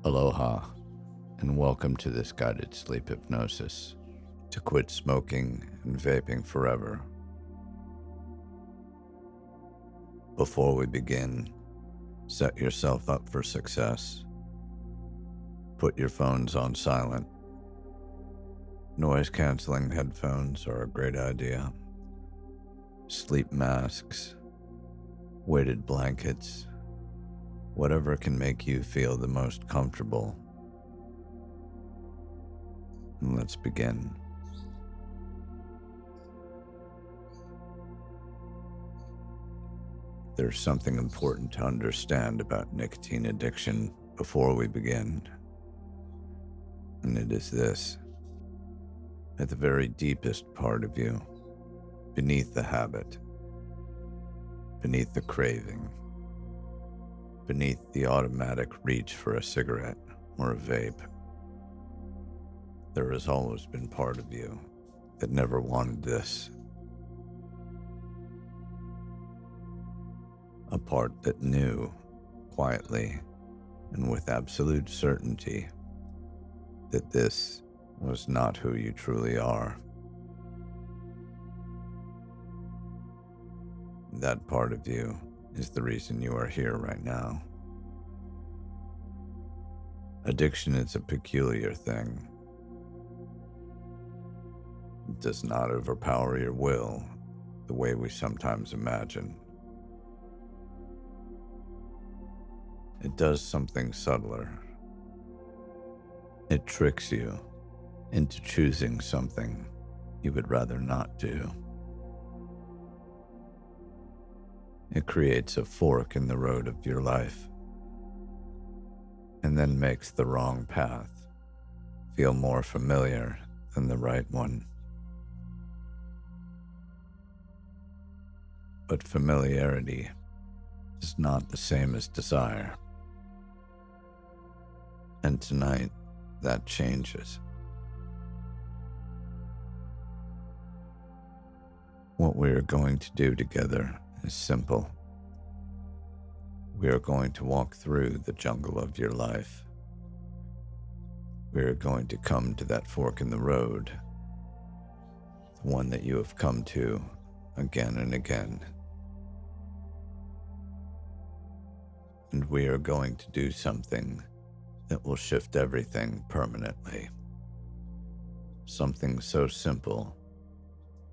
Aloha, and welcome to this guided sleep hypnosis to quit smoking and vaping forever. Before we begin, set yourself up for success. Put your phones on silent. Noise-canceling headphones are a great idea. Sleep masks, weighted blankets, whatever can make you feel the most comfortable. And let's begin. There's something important to understand about nicotine addiction before we begin, and it is this. At the very deepest part of you, beneath the habit, beneath the craving, beneath the automatic reach for a cigarette or a vape, there has always been part of you that never wanted this. A part that knew, quietly and with absolute certainty, that this was not who you truly are. That part of you is the reason you are here right now. Addiction is a peculiar thing. It does not overpower your will the way we sometimes imagine. It does something subtler. It tricks you into choosing something you would rather not do. It creates a fork in the road of your life, and then makes the wrong path feel more familiar than the right one. But familiarity is not the same as desire. And tonight, that changes. What we are going to do together is simple. We are going to walk through the jungle of your life. We are going to come to that fork in the road, the one that you have come to again and again. And we are going to do something that will shift everything permanently. Something so simple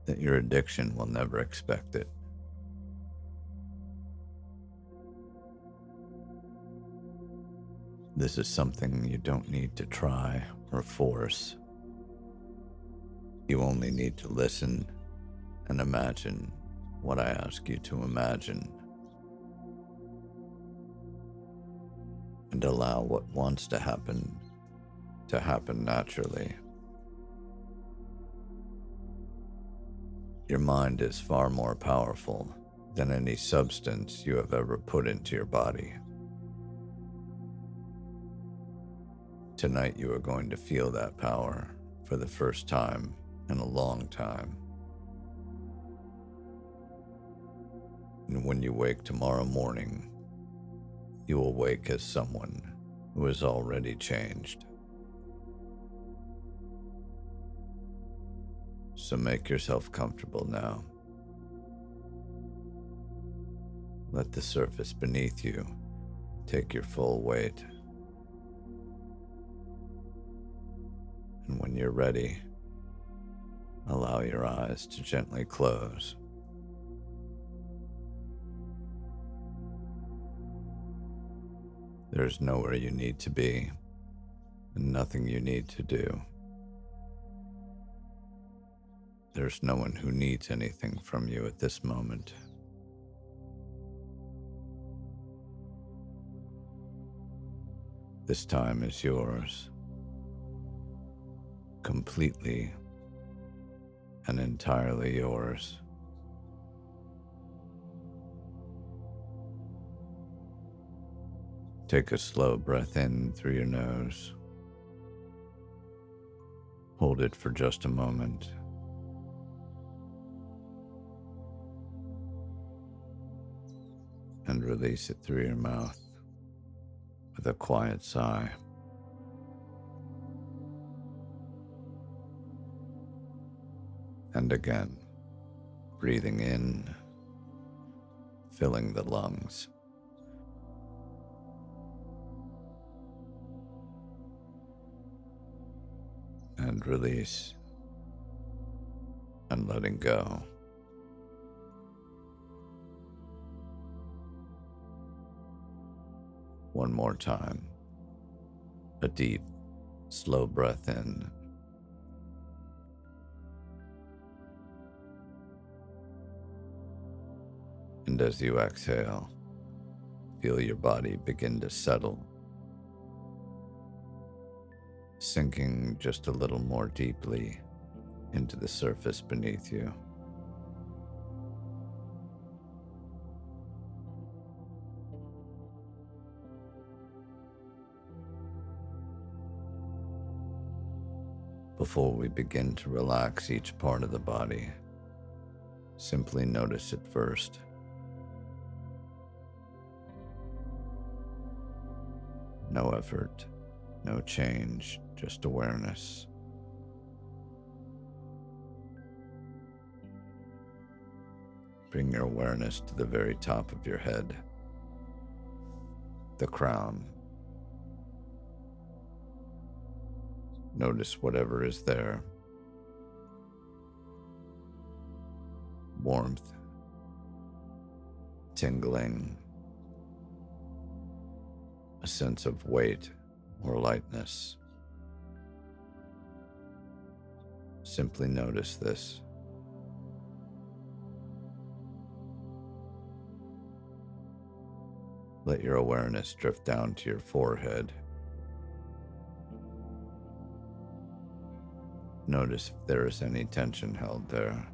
that your addiction will never expect it. This is something you don't need to try or force. You only need to listen and imagine what I ask you to imagine, and allow what wants to happen naturally. Your mind is far more powerful than any substance you have ever put into your body. Tonight you are going to feel that power for the first time in a long time. And when you wake tomorrow morning, you will wake as someone who has already changed. So make yourself comfortable now. Let the surface beneath you take your full weight. And when you're ready, allow your eyes to gently close. There's nowhere you need to be, and nothing you need to do. There's no one who needs anything from you at this moment. This time is yours, completely and entirely yours. Take a slow breath in through your nose. Hold it for just a moment. And release it through your mouth with a quiet sigh. And again, breathing in, filling the lungs. And release, and letting go. One more time. A deep, slow breath in. And as you exhale, feel your body begin to settle, sinking just a little more deeply into the surface beneath you. Before we begin to relax each part of the body, simply notice it first. No effort, no change, just awareness. Bring your awareness to the very top of your head, the crown. Notice whatever is there. Warmth, tingling, a sense of weight or lightness. Simply notice this. Let your awareness drift down to your forehead. Notice if there is any tension held there,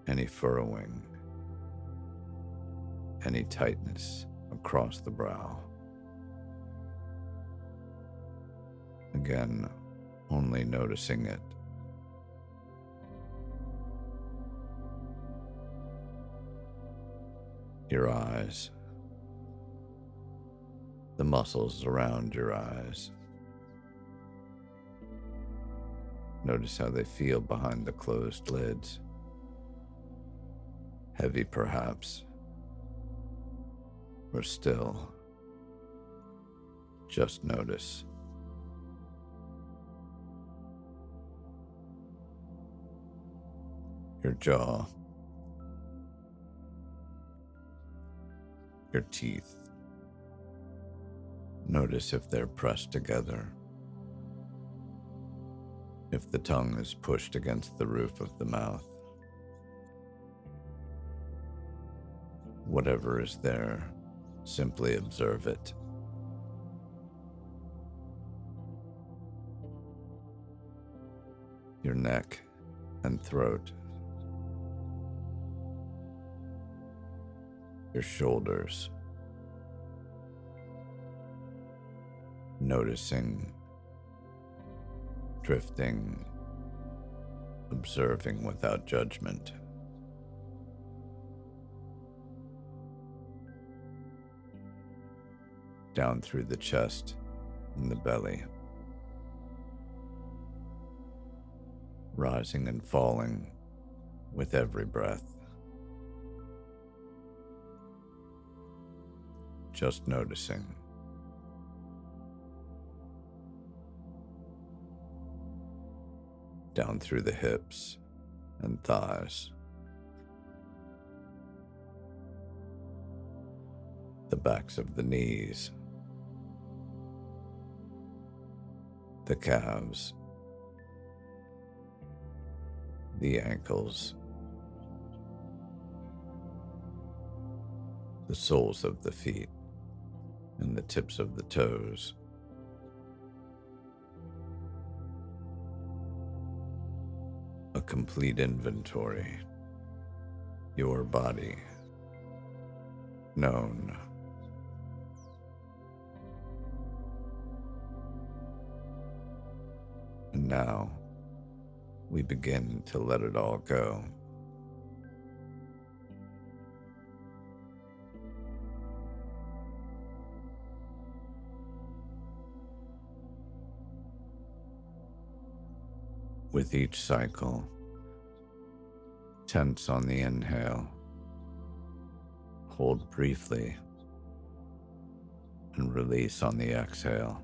any furrowing, any tightness across the brow. Again, only noticing it. Your eyes, the muscles around your eyes. Notice how they feel behind the closed lids. Heavy perhaps, or still. Just notice. Your jaw, your teeth. Notice if they're pressed together. If the tongue is pushed against the roof of the mouth. Whatever is there, simply observe it. Your neck and throat. Your shoulders. Noticing, drifting, observing without judgment. Down through the chest and the belly. Rising and falling with every breath. Just noticing. Down through the hips and thighs. The backs of the knees. The calves. The ankles. The soles of the feet and the tips of the toes. A complete inventory. Your body. Known. And now, we begin to let it all go. With each cycle, tense on the inhale, hold briefly, and release on the exhale.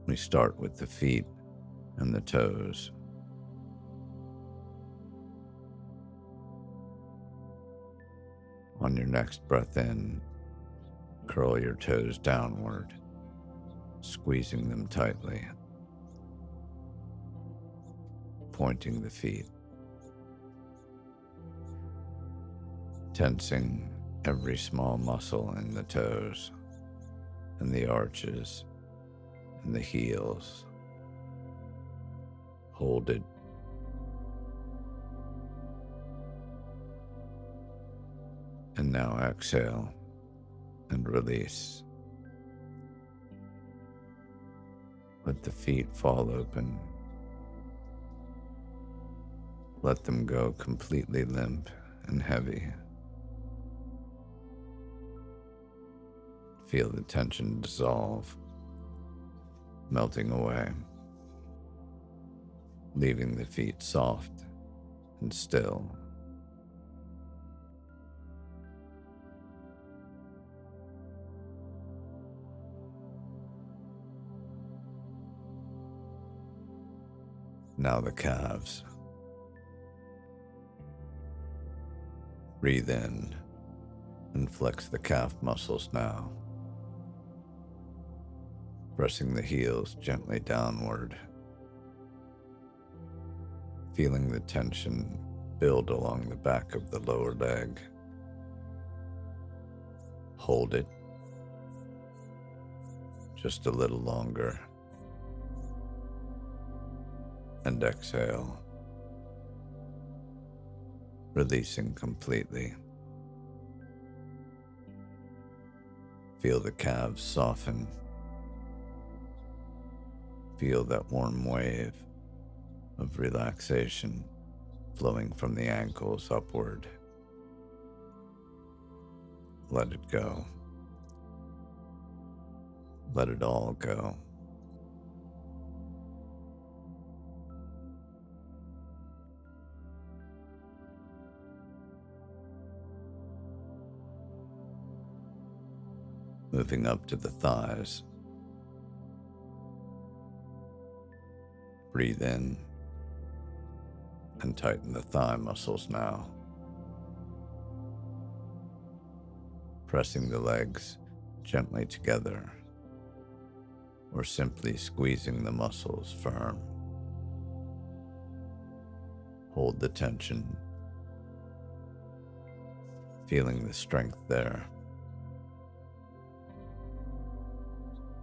We start with the feet and the toes. On your next breath in, curl your toes downward, squeezing them tightly, pointing the feet, tensing every small muscle in the toes and the arches and the heels. Hold it. And now exhale and release. Let the feet fall open. Let them go completely limp and heavy. Feel the tension dissolve, melting away, leaving the feet soft and still. Now the calves. Breathe in and flex the calf muscles now, pressing the heels gently downward, feeling the tension build along the back of the lower leg. Hold it just a little longer, and exhale, releasing completely. Feel the calves soften. Feel that warm wave of relaxation flowing from the ankles upward. Let it go. Let it all go. Moving up to the thighs. Breathe in and tighten the thigh muscles now, pressing the legs gently together or simply squeezing the muscles firm. Hold the tension, feeling the strength there.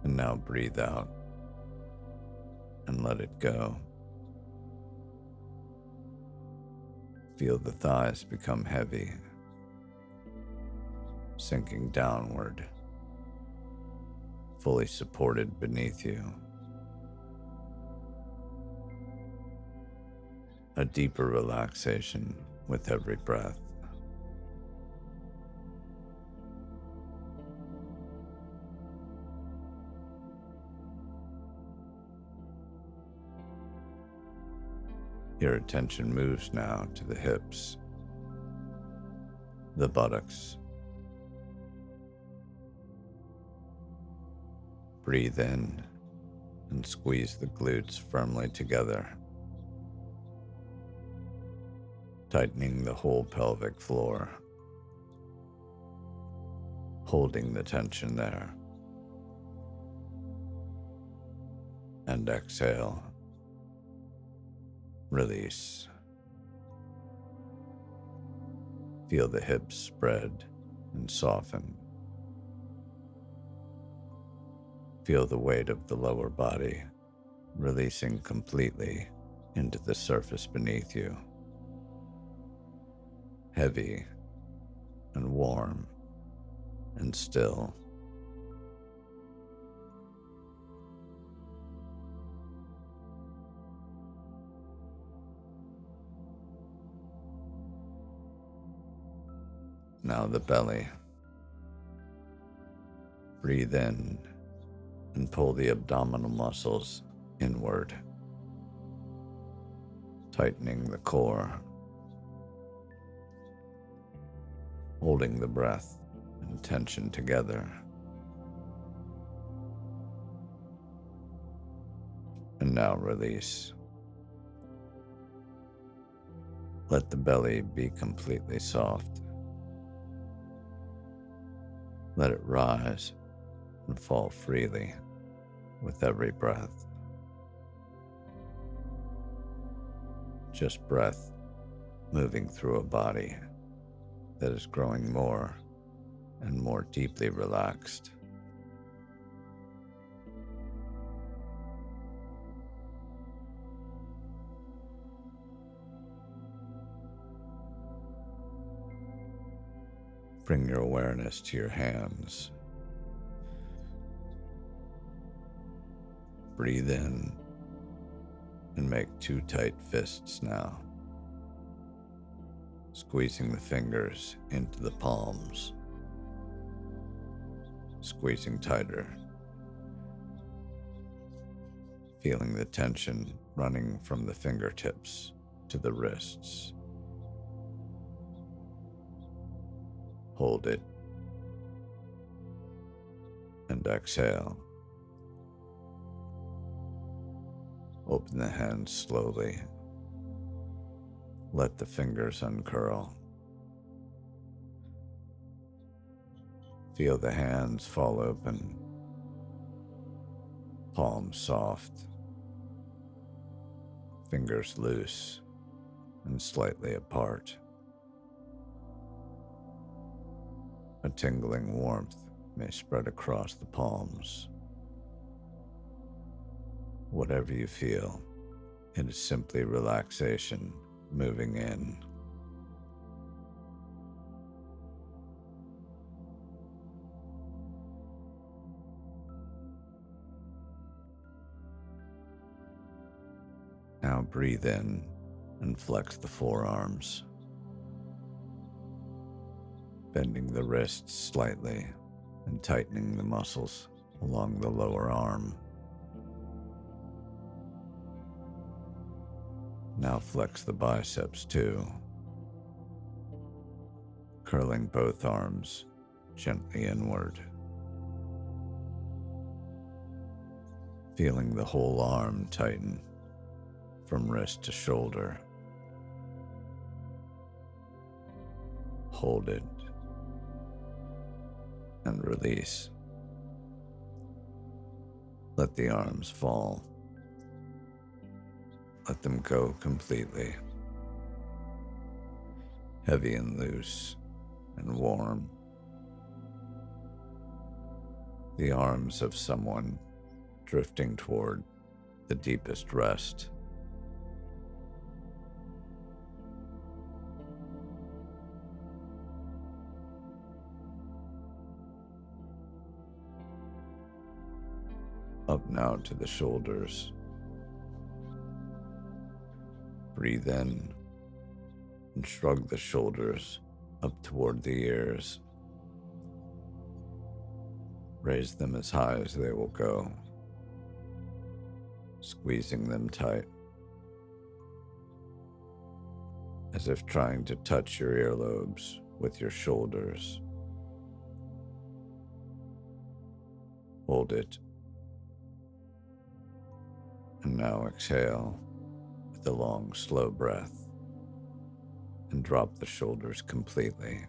And now breathe out and let it go. Feel the thighs become heavy, sinking downward, fully supported beneath you. A deeper relaxation with every breath. Your attention moves now to the hips, the buttocks. Breathe in and squeeze the glutes firmly together, tightening the whole pelvic floor, holding the tension there. And exhale. Release. Feel the hips spread and soften. Feel the weight of the lower body releasing completely into the surface beneath you. Heavy and warm and still. Now the belly. Breathe in and pull the abdominal muscles inward, tightening the core, holding the breath and tension together. And now release. Let the belly be completely soft. Let it rise and fall freely with every breath. Just breath moving through a body that is growing more and more deeply relaxed. Bring your awareness to your hands. Breathe in and make two tight fists now, squeezing the fingers into the palms, squeezing tighter, feeling the tension running from the fingertips to the wrists. Hold it and exhale. Open the hands slowly. Let the fingers uncurl. Feel the hands fall open, palms soft, fingers loose and slightly apart. A tingling warmth may spread across the palms. Whatever you feel, it is simply relaxation moving in. Now breathe in and flex the forearms, bending the wrists slightly and tightening the muscles along the lower arm. Now flex the biceps too, curling both arms gently inward, feeling the whole arm tighten from wrist to shoulder. Hold it and release. Let the arms fall. Let them go completely, heavy and loose and warm. The arms of someone drifting toward the deepest rest. Up now to the shoulders. Breathe in and shrug the shoulders up toward the ears. Raise them as high as they will go, squeezing them tight, as if trying to touch your earlobes with your shoulders. Hold it. And now exhale with a long, slow breath and drop the shoulders completely.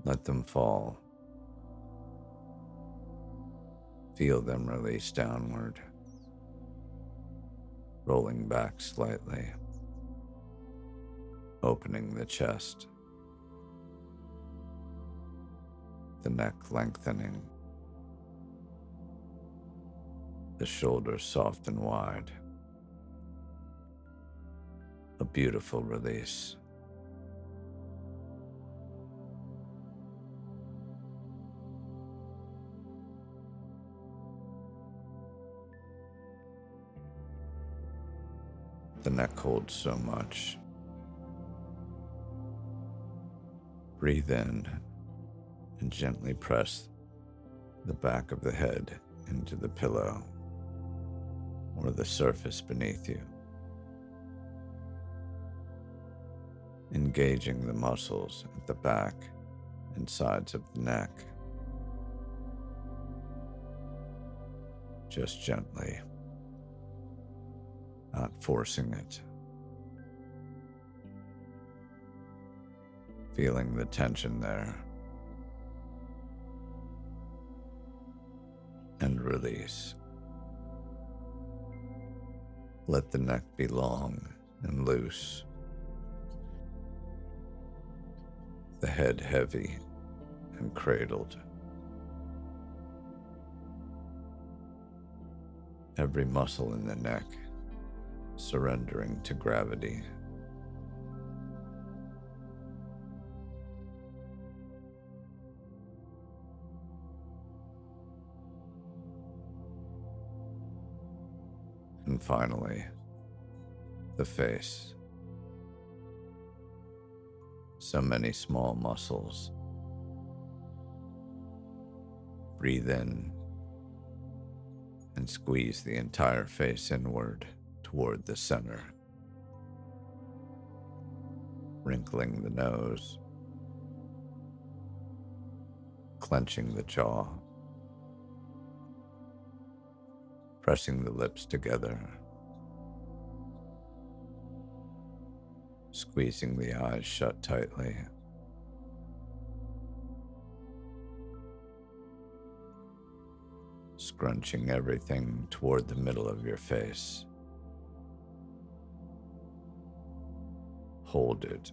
Let them fall. Feel them release downward, rolling back slightly, opening the chest, the neck lengthening, the shoulders soft and wide. A beautiful release. The neck holds so much. Breathe in and gently press the back of the head into the pillow or the surface beneath you, engaging the muscles at the back and sides of the neck. Just gently, not forcing it. Feeling the tension there. And release. Let the neck be long and loose. The head heavy and cradled. Every muscle in the neck surrendering to gravity. And finally, the face. So many small muscles. Breathe in and squeeze the entire face inward toward the center. Wrinkling the nose, clenching the jaw, pressing the lips together, squeezing the eyes shut tightly. Scrunching everything toward the middle of your face. Hold it.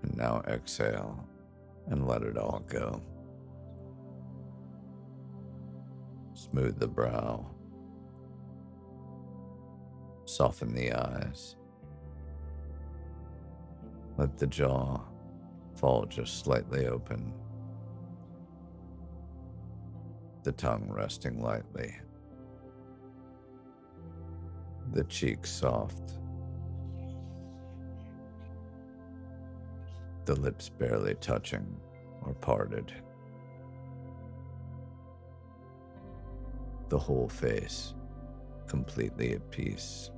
And now exhale and let it all go. Smooth the brow. Soften the eyes. Let the jaw fall just slightly open. The tongue resting lightly. The cheeks soft. The lips barely touching or parted. The whole face completely at peace.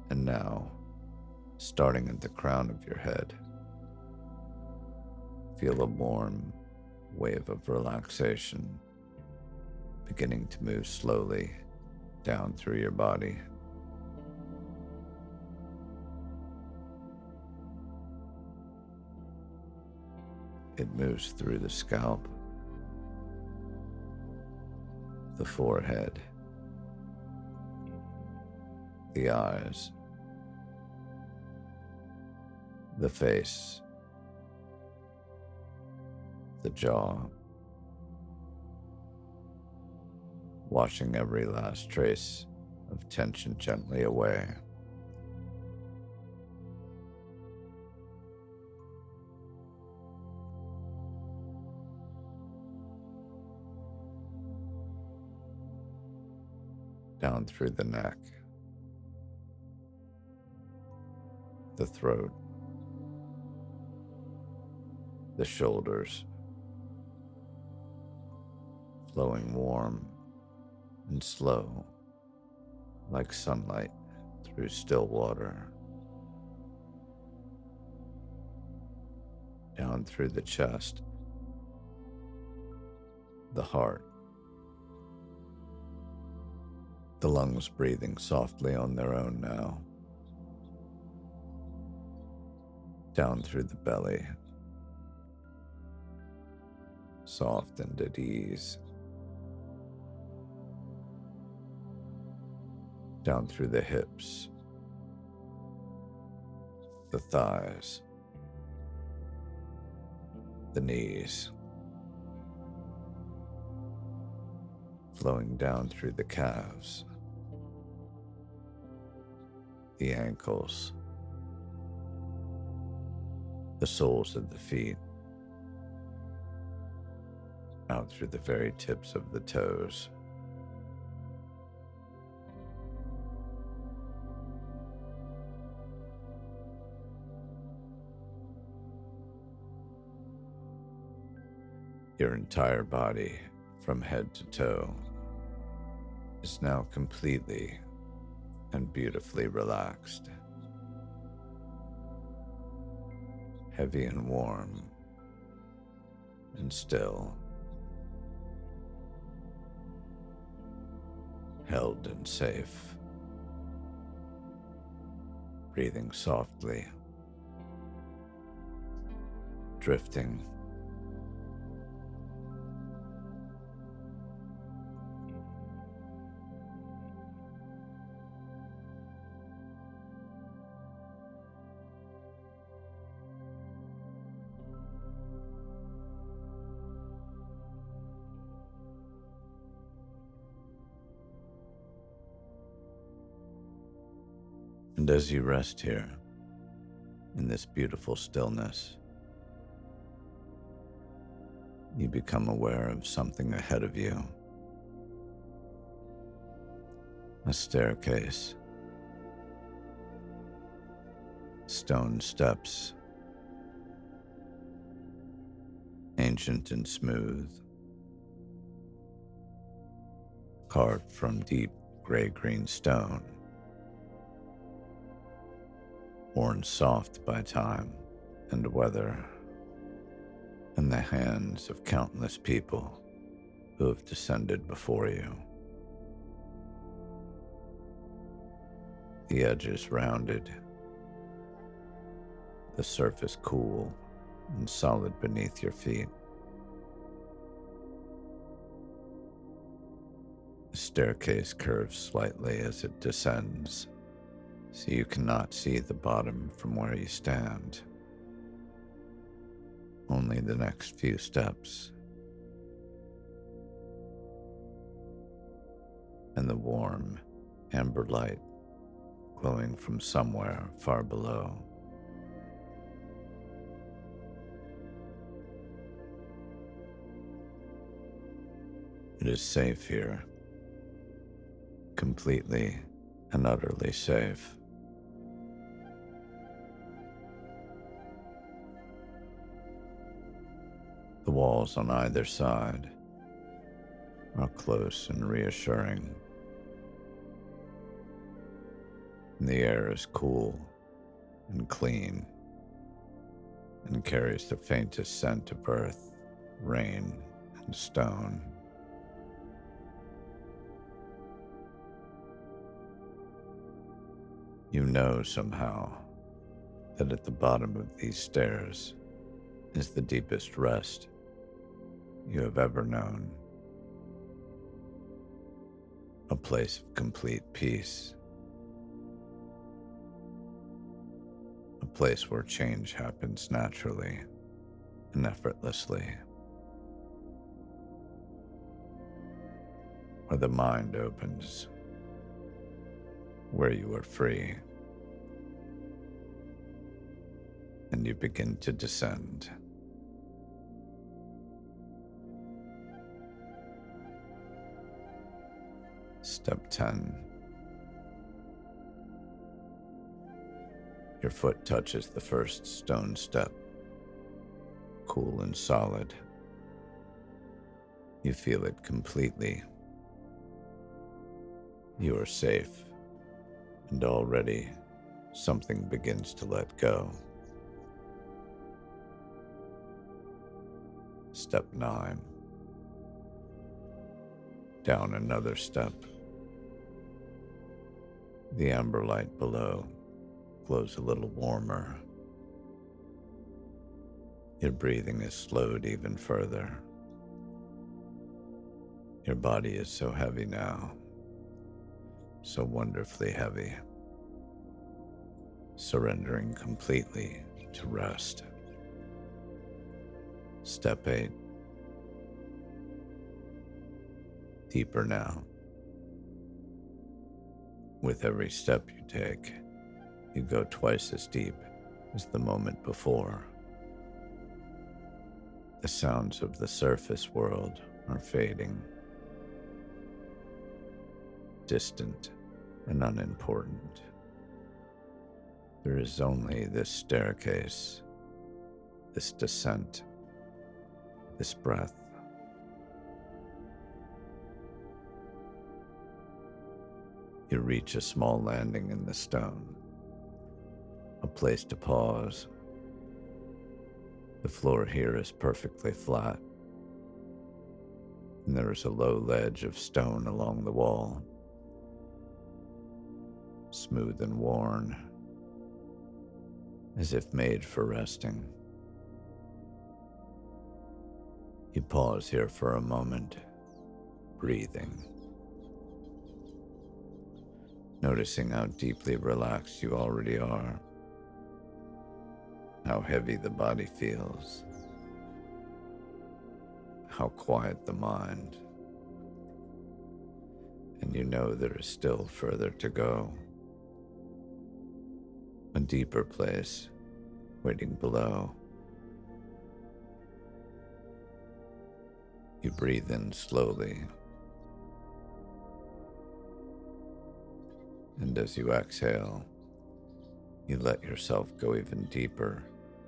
And now, starting at the crown of your head, feel a warm wave of relaxation beginning to move slowly down through your body. It moves through the scalp, the forehead, the eyes, the face, the jaw, washing every last trace of tension gently away. Down through the neck, the throat, the shoulders, flowing warm and slow like sunlight through still water. Down through the chest, the heart, the lungs breathing softly on their own now. Down through the belly, soft and at ease. Down through the hips, the thighs, the knees, flowing down through the calves, the ankles, the soles of the feet, out through the very tips of the toes. Your entire body, from head to toe, is now completely and beautifully relaxed, heavy and warm and still, held and safe, breathing softly, drifting. And as you rest here in this beautiful stillness, you become aware of something ahead of you. A staircase, stone steps, ancient and smooth, carved from deep gray-green stone, worn soft by time and weather, and the hands of countless people who have descended before you. The edges rounded, the surface cool and solid beneath your feet. The staircase curves slightly as it descends, so you cannot see the bottom from where you stand. Only the next few steps, and the warm amber light glowing from somewhere far below. It is safe here, completely and utterly safe. The walls on either side are close and reassuring, and the air is cool and clean and carries the faintest scent of earth, rain, and stone. You know somehow that at the bottom of these stairs is the deepest rest you have ever known. A place of complete peace. A place where change happens naturally and effortlessly. Where the mind opens. Where you are free. And you begin to descend. Step 10. Your foot touches the first stone step, cool and solid. You feel it completely. You are safe, and already something begins to let go. Step 9. Down another step. The amber light below glows a little warmer. Your breathing is slowed even further. Your body is so heavy now, so wonderfully heavy, surrendering completely to rest. Step 8. Deeper now. With every step you take, you go twice as deep as the moment before. The sounds of the surface world are fading, distant and unimportant. There is only this staircase, this descent, this breath. You reach a small landing in the stone, a place to pause. The floor here is perfectly flat, and there is a low ledge of stone along the wall, smooth and worn, as if made for resting. You pause here for a moment, breathing, noticing how deeply relaxed you already are, how heavy the body feels, how quiet the mind, and you know there is still further to go. A deeper place waiting below. You breathe in slowly, and as you exhale, you let yourself go even deeper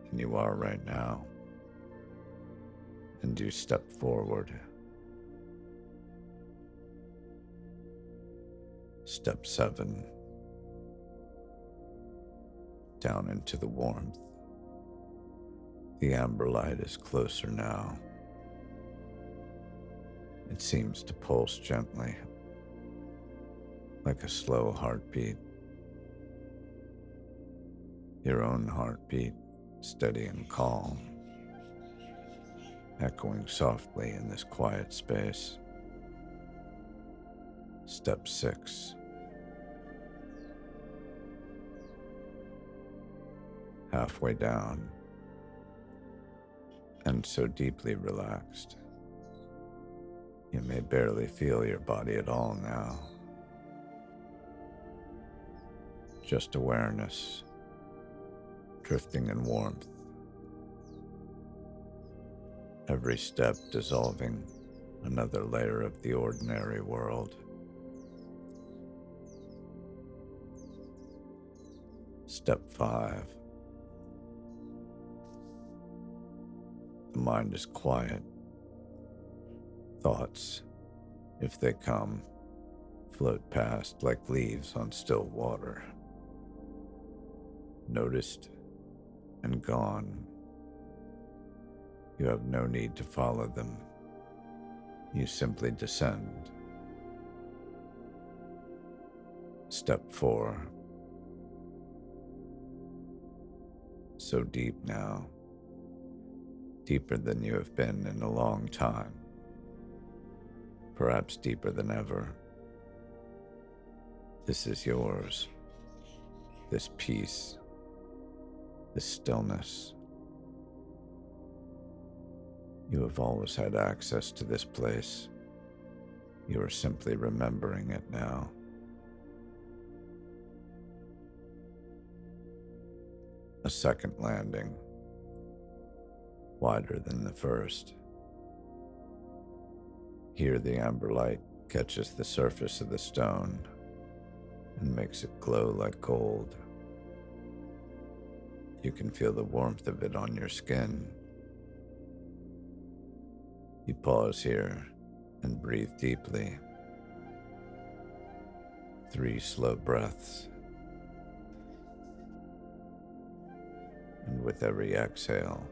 than you are right now, and you step forward. Step 7. Down into the warmth. The amber light is closer now. It seems to pulse gently, like a slow heartbeat. Your own heartbeat, steady and calm, echoing softly in this quiet space. Step 6. Halfway down, and so deeply relaxed, you may barely feel your body at all now. Just awareness, drifting in warmth. Every step dissolving another layer of the ordinary world. Step 5. The mind is quiet. Thoughts, if they come, float past like leaves on still water. Noticed and gone. You have no need to follow them. You simply descend. Step 4. So deep now. Deeper than you have been in a long time. Perhaps deeper than ever. This is yours. This peace. This stillness. You have always had access to this place. You are simply remembering it now. A second landing, wider than the first. Here the amber light catches the surface of the stone and makes it glow like gold. You can feel the warmth of it on your skin. You pause here and breathe deeply. 3 slow breaths. And with every exhale,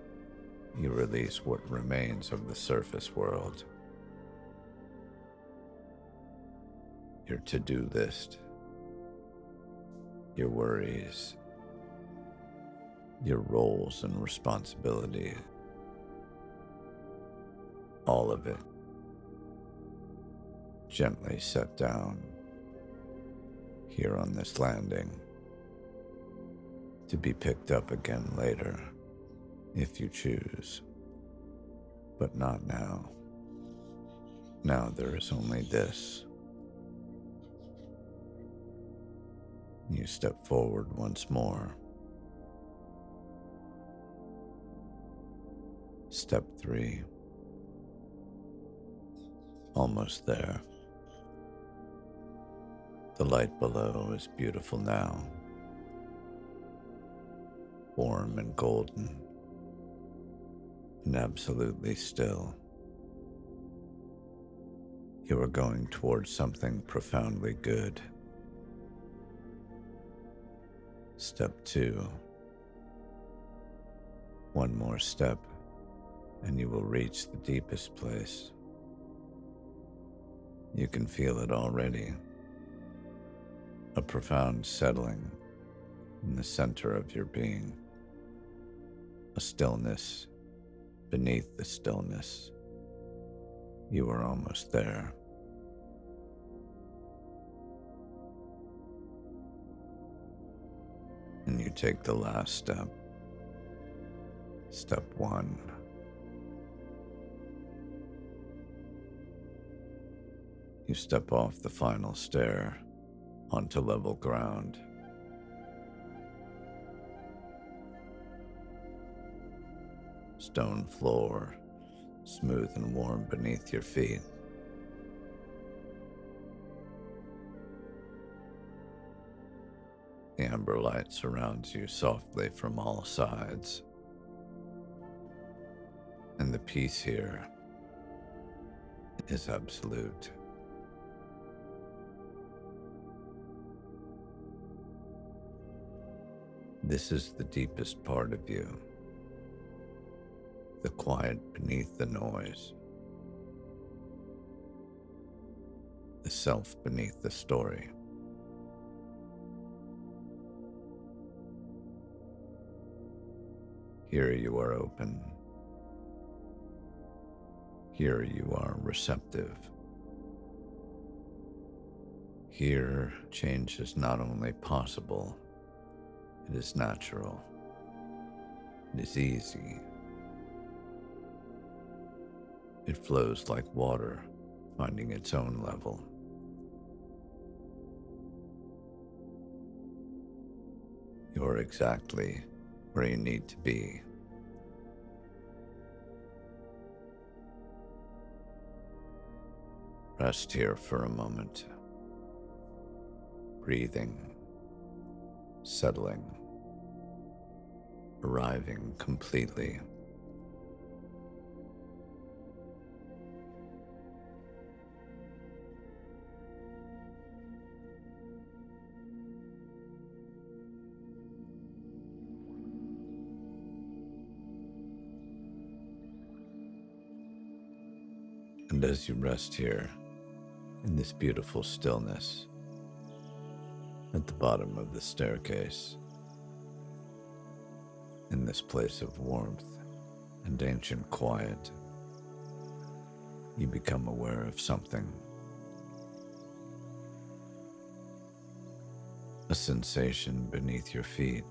you release what remains of the surface world. Your to-do list, your worries, your roles and responsibilities, all of it gently set down here on this landing, to be picked up again later, if you choose, but not now. Now there is only this. You step forward once more. Step 3. Almost there. The light below is beautiful now, warm and golden, and absolutely still. You are going towards something profoundly good. Step 2. One more step, and you will reach the deepest place. You can feel it already. A profound settling in the center of your being. A stillness beneath the stillness. You are almost there. And you take the last step. Step 1. You step off the final stair onto level ground. Stone floor, smooth and warm beneath your feet. The amber light surrounds you softly from all sides. And the peace here is absolute. This is the deepest part of you, the quiet beneath the noise, the self beneath the story. Here you are open. Here you are receptive. Here, change is not only possible, it is natural. It is easy. It flows like water, finding its own level. You're exactly where you need to be. Rest here for a moment, breathing, settling, arriving completely. And as you rest here in this beautiful stillness at the bottom of the staircase, in this place of warmth and ancient quiet, you become aware of something. A sensation beneath your feet.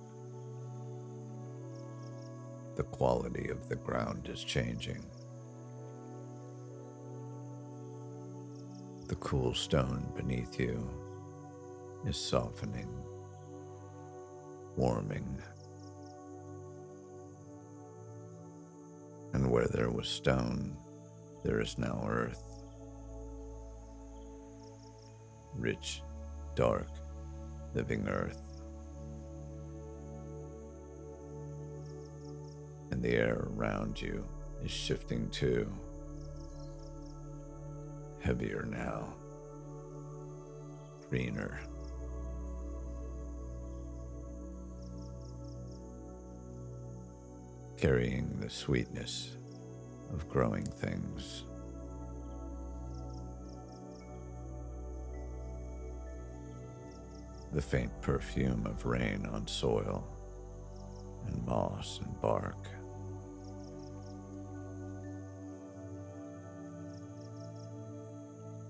The quality of the ground is changing. The cool stone beneath you is softening, warming. And where there was stone, there is now earth. Rich, dark, living earth. And the air around you is shifting too. Heavier now, greener. Carrying the sweetness of growing things. The faint perfume of rain on soil and moss and bark.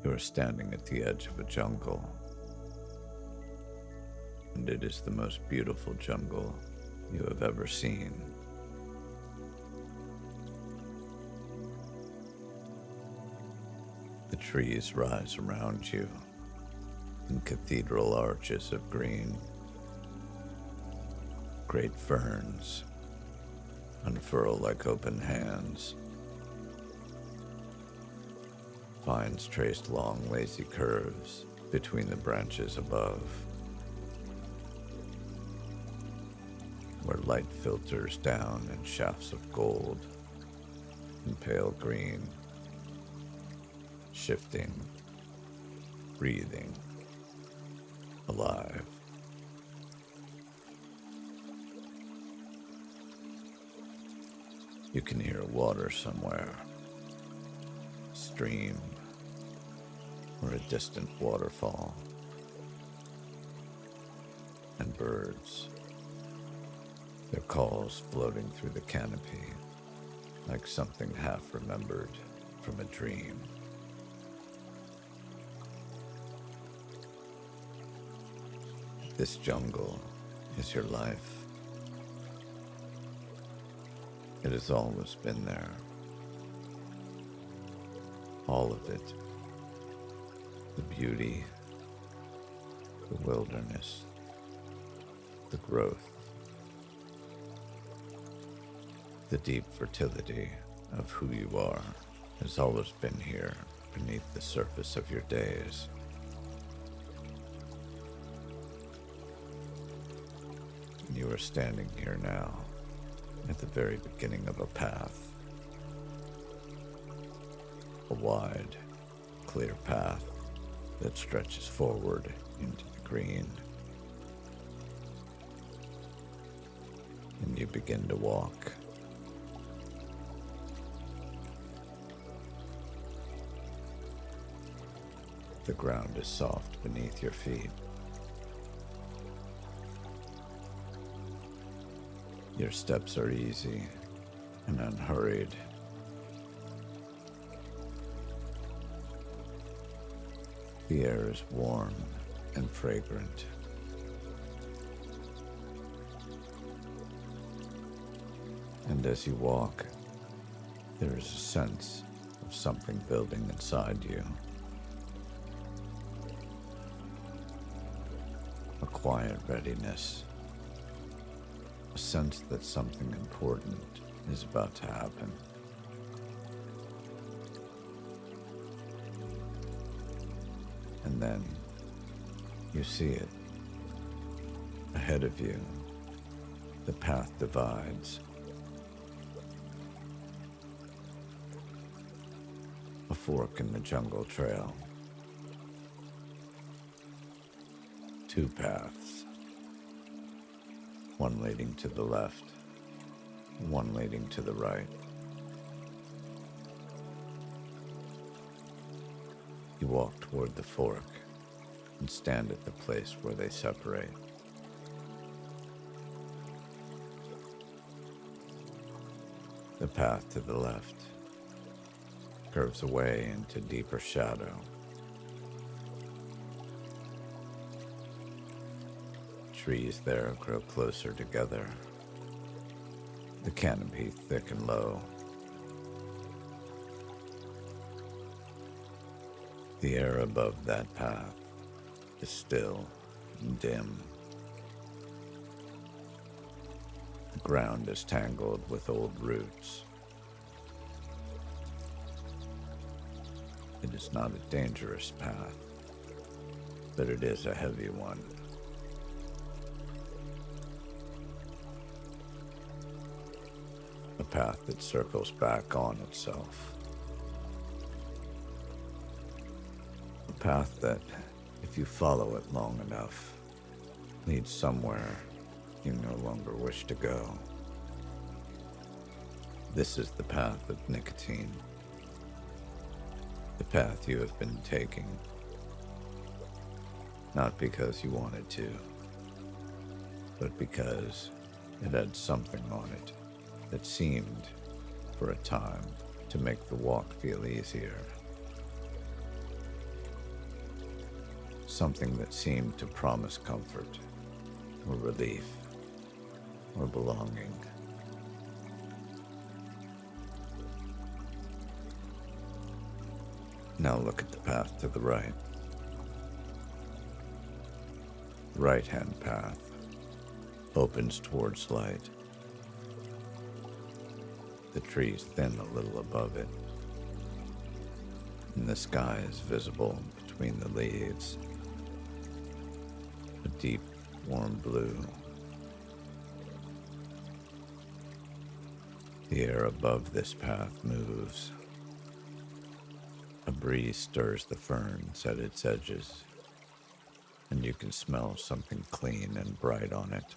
You are standing at the edge of a jungle, and it is the most beautiful jungle you have ever seen. The trees rise around you in cathedral arches of green. Great ferns, unfurl like open hands. Vines traced long, lazy curves between the branches above, where light filters down in shafts of gold and pale green, shifting, breathing, alive. You can hear water somewhere, stream, or a distant waterfall, and birds, their calls floating through the canopy like something half remembered from a dream. This jungle is your life. It has always been there. All of it. The beauty, the wilderness, the growth, the deep fertility of who you are has always been here beneath the surface of your days. And you are standing here now at the very beginning of a path. A wide, clear path that stretches forward into the green. And you begin to walk. The ground is soft beneath your feet. Your steps are easy and unhurried. The air is warm and fragrant. And as you walk, there is a sense of something building inside you. A quiet readiness. A sense that something important is about to happen. And then you see it. Ahead of you, the path divides. A fork in the jungle trail. Two paths. One leading to the left, one leading to the right. You walk toward the fork and stand at the place where they separate. The path to the left curves away into deeper shadow. Trees there grow closer together, the canopy thick and low. The air above that path is still and dim. The ground is tangled with old roots. It is not a dangerous path, but it is a heavy one. A path that circles back on itself. A path that, if you follow it long enough, leads somewhere you no longer wish to go. This is the path of nicotine. The path you have been taking. Not because you wanted to, but because it had something on it that seemed, for a time, to make the walk feel easier. Something that seemed to promise comfort, or relief, or belonging. Now look at the path to the right. The right-hand path opens towards light. The trees thin a little above it, and the sky is visible between the leaves. A deep, warm blue. The air above this path moves. A breeze stirs the ferns at its edges, and you can smell something clean and bright on it.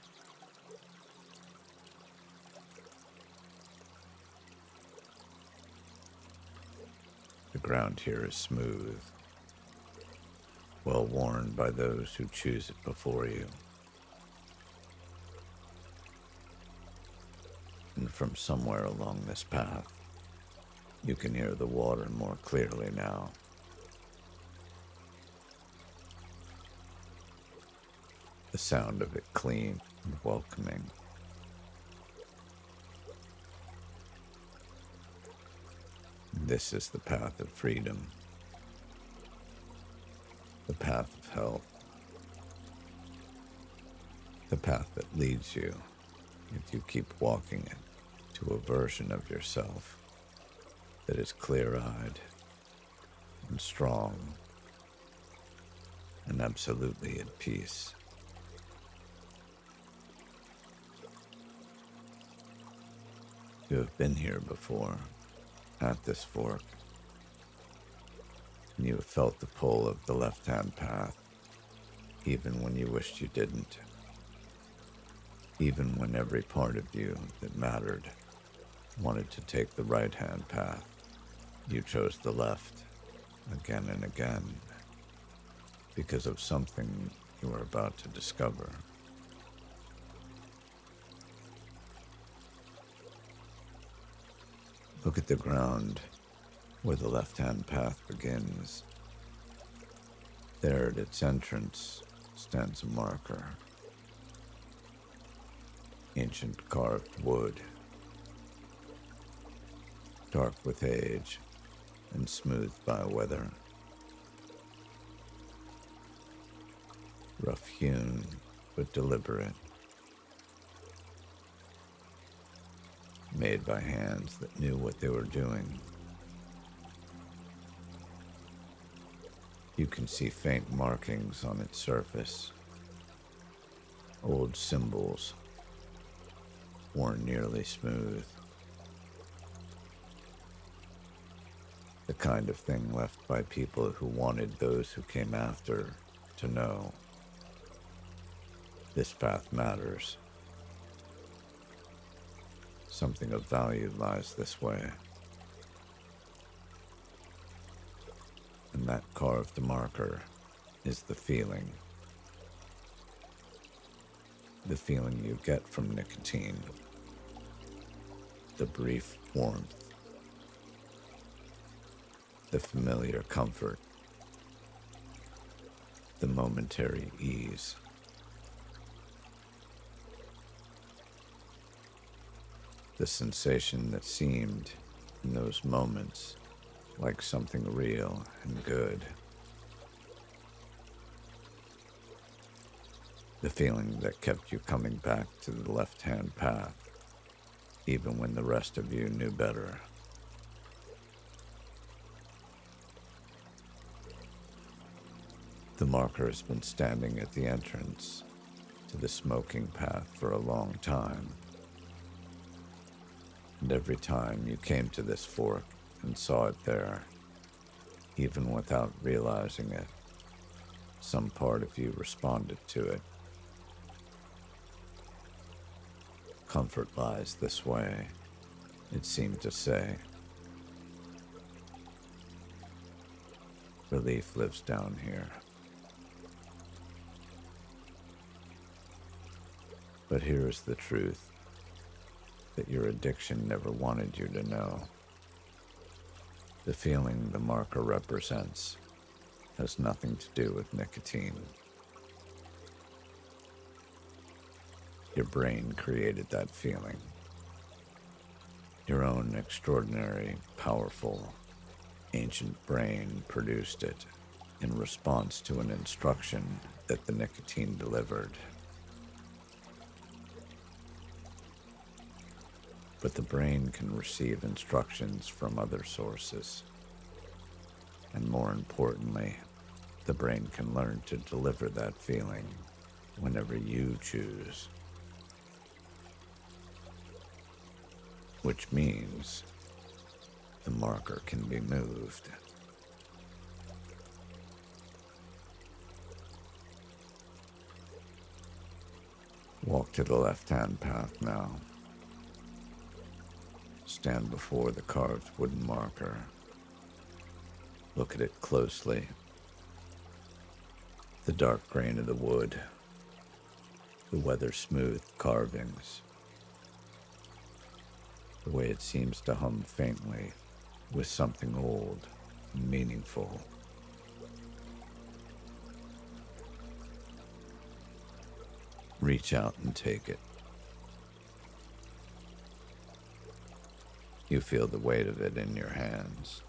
The ground here is smooth, well worn by those who choose it before you. And from somewhere along this path, you can hear the water more clearly now. The sound of it clean and welcoming. This is the path of freedom, the path of health, the path that leads you, if you keep walking it, to a version of yourself that is clear-eyed and strong and absolutely at peace. You have been here before, at this fork, and you have felt the pull of the left-hand path, even when you wished you didn't. Even when every part of you that mattered wanted to take the right-hand path, you chose the left again and again because of something you are about to discover. Look at the ground where the left-hand path begins. There at its entrance stands a marker. Ancient carved wood, dark with age and smoothed by weather. Rough hewn but deliberate. Made by hands that knew what they were doing. You can see faint markings on its surface, old symbols, worn nearly smooth. The kind of thing left by people who wanted those who came after to know. This path matters. Something of value lies this way. And that carved marker is the feeling. The feeling you get from nicotine. The brief warmth. The familiar comfort. The momentary ease. The sensation that seemed, in those moments, like something real and good. The feeling that kept you coming back to the left-hand path, even when the rest of you knew better. The marker has been standing at the entrance to the smoking path for a long time. And every time you came to this fork and saw it there, even without realizing it, some part of you responded to it. Comfort lies this way, it seemed to say. Relief lives down here. But here is the truth that your addiction never wanted you to know. The feeling the marker represents has nothing to do with nicotine. Your brain created that feeling. Your own extraordinary, powerful, ancient brain produced it in response to an instruction that the nicotine delivered. but the brain can receive instructions from other sources. And more importantly, the brain can learn to deliver that feeling whenever you choose. Which means the marker can be moved. Walk to the left-hand path now. Stand before the carved wooden marker. Look at it closely. The dark grain of the wood, the weather-smooth carvings, the way it seems to hum faintly with something old and meaningful. Reach out and take it. You feel the weight of it in your hands,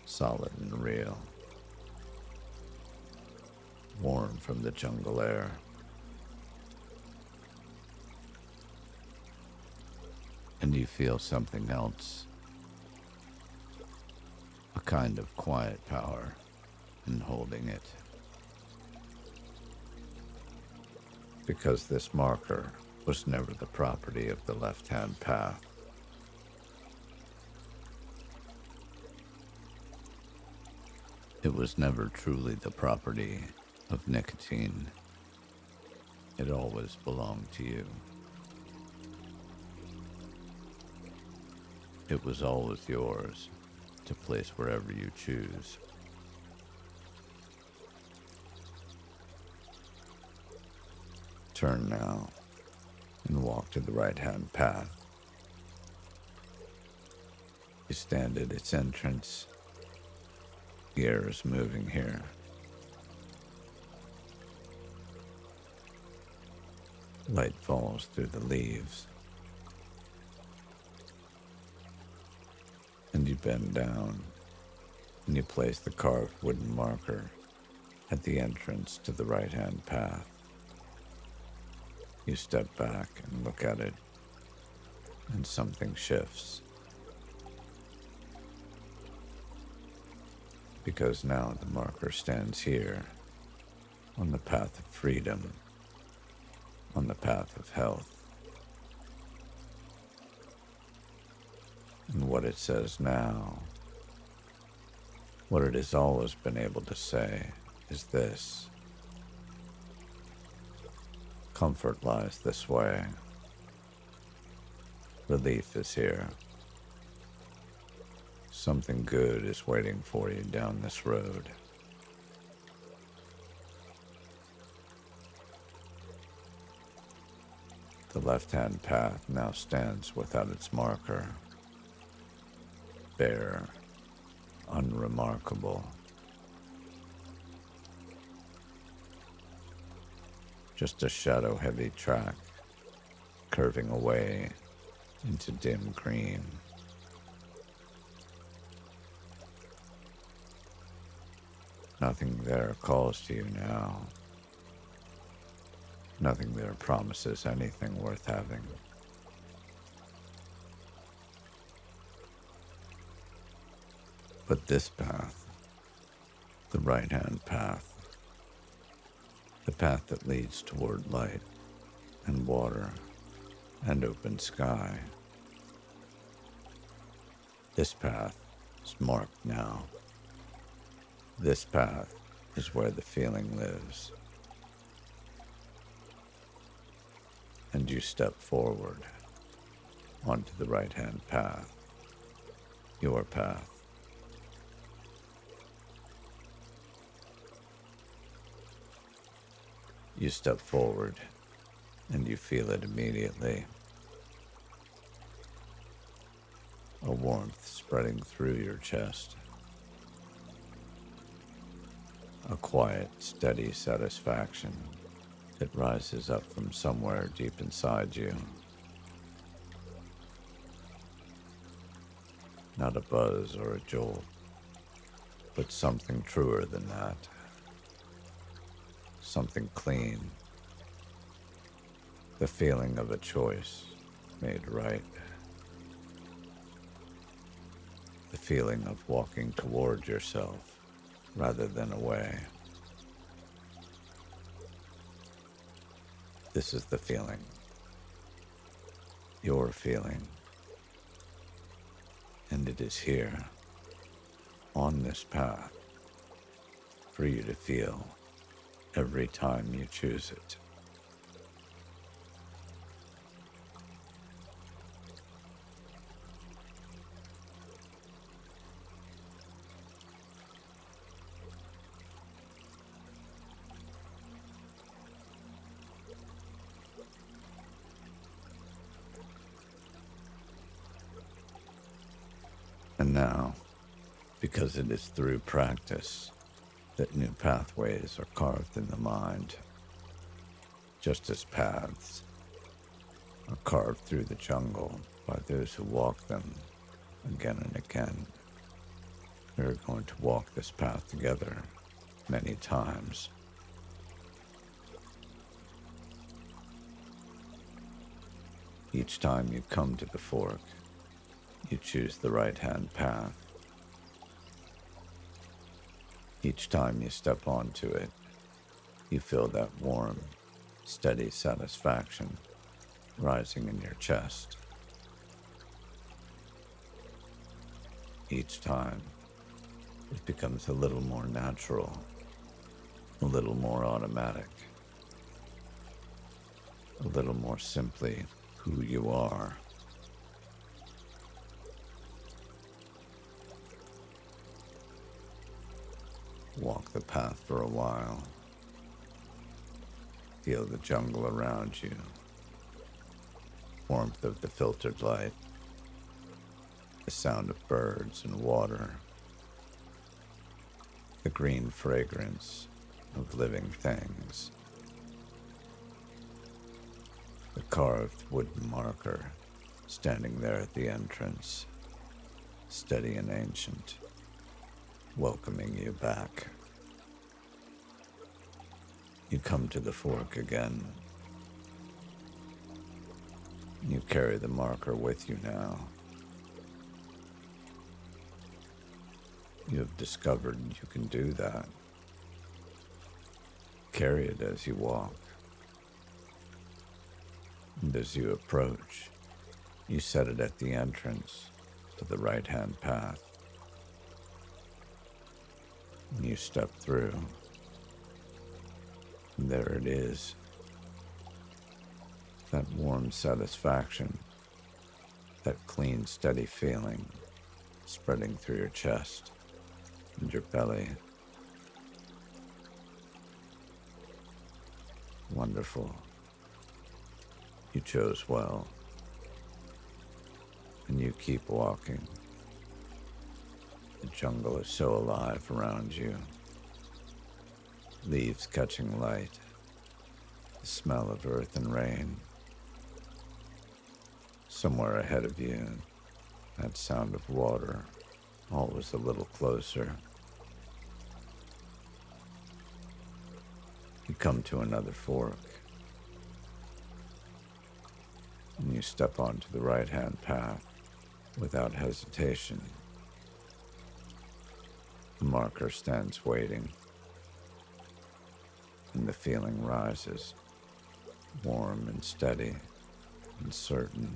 solid and real, warm from the jungle air. And you feel something else, a kind of quiet power in holding it. Because this marker was never the property of the left-hand path. It was never truly the property of nicotine. It always belonged to you. It was always yours to place wherever you choose. Turn now and walk to the right-hand path. You stand at its entrance. The air is moving here. Light falls through the leaves. And you bend down and you place the carved wooden marker at the entrance to the right-hand path. You step back and look at it, and something shifts. Because now the marker stands here, on the path of freedom, on the path of health. And what it says now, what it has always been able to say, is this: comfort lies this way. Relief is here. Something good is waiting for you down this road. The left-hand path now stands without its marker, bare, unremarkable. Just a shadow-heavy track curving away into dim green. Nothing there calls to you now. Nothing there promises anything worth having. But this path, the right-hand path, the path that leads toward light and water and open sky, this path is marked now. This path is where the feeling lives. And you step forward onto the right-hand path, your path. You step forward and you feel it immediately. A warmth spreading through your chest. A quiet, steady satisfaction that rises up from somewhere deep inside you. Not a buzz or a jolt, but something truer than that. Something clean. The feeling of a choice, made right. The feeling of walking toward yourself rather than away. This is the feeling. Your feeling. And it is here, on this path, for you to feel every time you choose it. And now, because it is through practice that new pathways are carved in the mind, just as paths are carved through the jungle by those who walk them again and again. We are going to walk this path together many times. Each time you come to the fork, you choose the right-hand path. Each time you step onto it, you feel that warm, steady satisfaction rising in your chest. Each time, it becomes a little more natural, a little more automatic, a little more simply who you are. Walk the path for a while. Feel the jungle around you. Warmth of the filtered light. The sound of birds and water. The green fragrance of living things. The carved wooden marker standing there at the entrance, steady and ancient, welcoming you back. You come to the fork again. You carry the marker with you now. You have discovered you can do that. Carry it as you walk. And as you approach, you set it at the entrance to the right-hand path. And you step through. And there it is. That warm satisfaction, that clean, steady feeling spreading through your chest and your belly. Wonderful. You chose well. And you keep walking. The jungle is so alive around you. Leaves catching light. The smell of earth and rain. Somewhere ahead of you, that sound of water, always a little closer. You come to another fork. And you step onto the right-hand path without hesitation. The marker stands waiting, and the feeling rises, warm and steady and certain.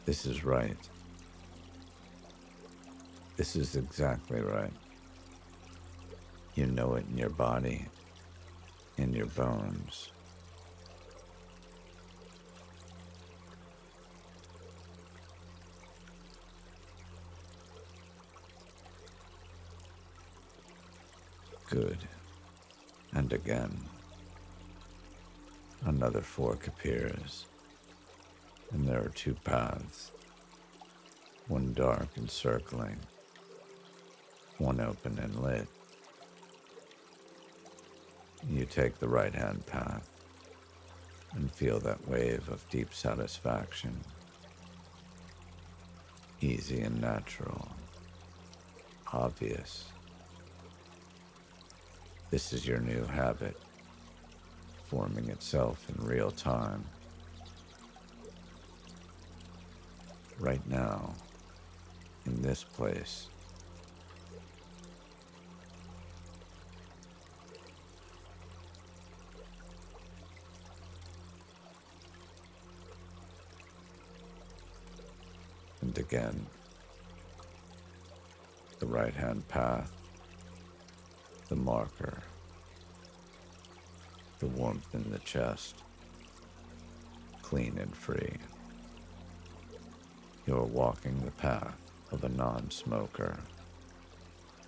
This is right. This is exactly right. You know it in your body, in your bones. Good. And again, another fork appears, and there are two paths, one dark and circling, one open and lit. You take the right-hand path and feel that wave of deep satisfaction, easy and natural, obvious. This is your new habit, forming itself in real time. Right now, in this place. And again, the right-hand path, the marker, the warmth in the chest, clean and free. You're walking the path of a non-smoker,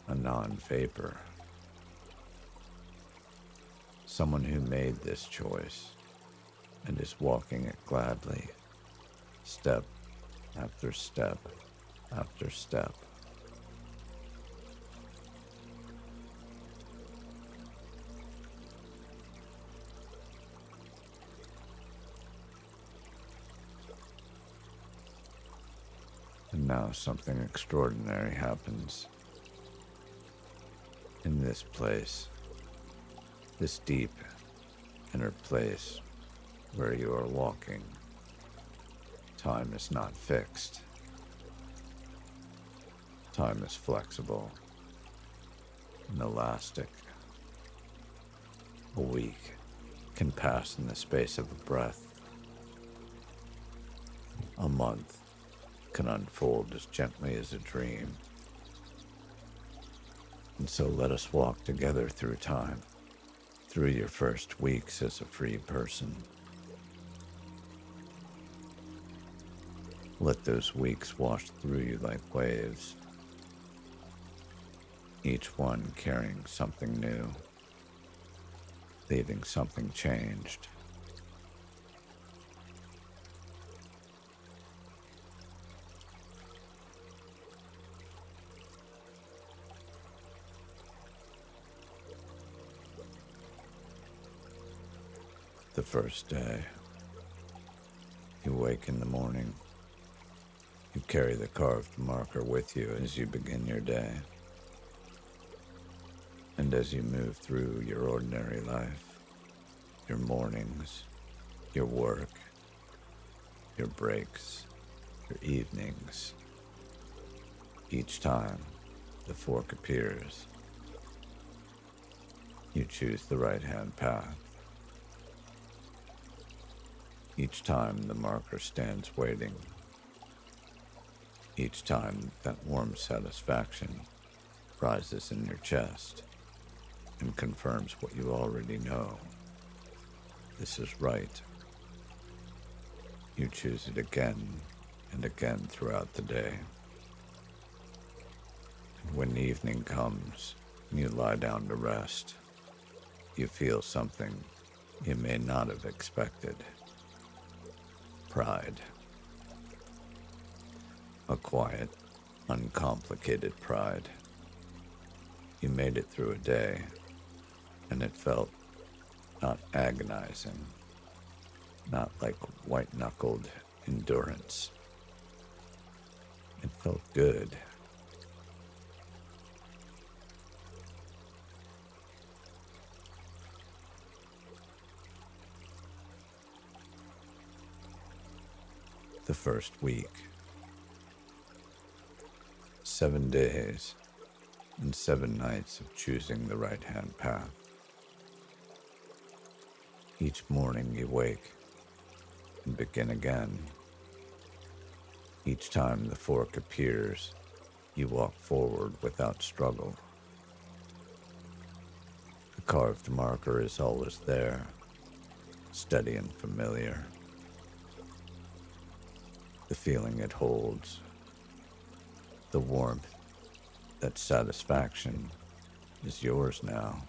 a non-vapor, someone who made this choice and is walking it gladly, step after step after step. And now something extraordinary happens. In this place, this deep inner place where you are walking, time is not fixed. Time is flexible and elastic. A week can pass in the space of a breath. A month can unfold as gently as a dream. And so let us walk together through time, through your first weeks as a free person. Let those weeks wash through you like waves, each one carrying something new, leaving something changed. The first day, you wake in the morning. You carry the carved marker with you as you begin your day. And as you move through your ordinary life, your mornings, your work, your breaks, your evenings, each time the fork appears, you choose the right-hand path. Each time the marker stands waiting. Each time that warm satisfaction rises in your chest and confirms what you already know. This is right. You choose it again and again throughout the day. And when evening comes and you lie down to rest, you feel something you may not have expected. Pride. A quiet, uncomplicated pride. You made it through a day, and it felt not agonizing, not like white-knuckled endurance. It felt good. The first week. 7 days and 7 nights of choosing the right-hand path. Each morning you wake and begin again. Each time the fork appears, you walk forward without struggle. The carved marker is always there, steady and familiar. The feeling it holds, the warmth, that satisfaction is yours now,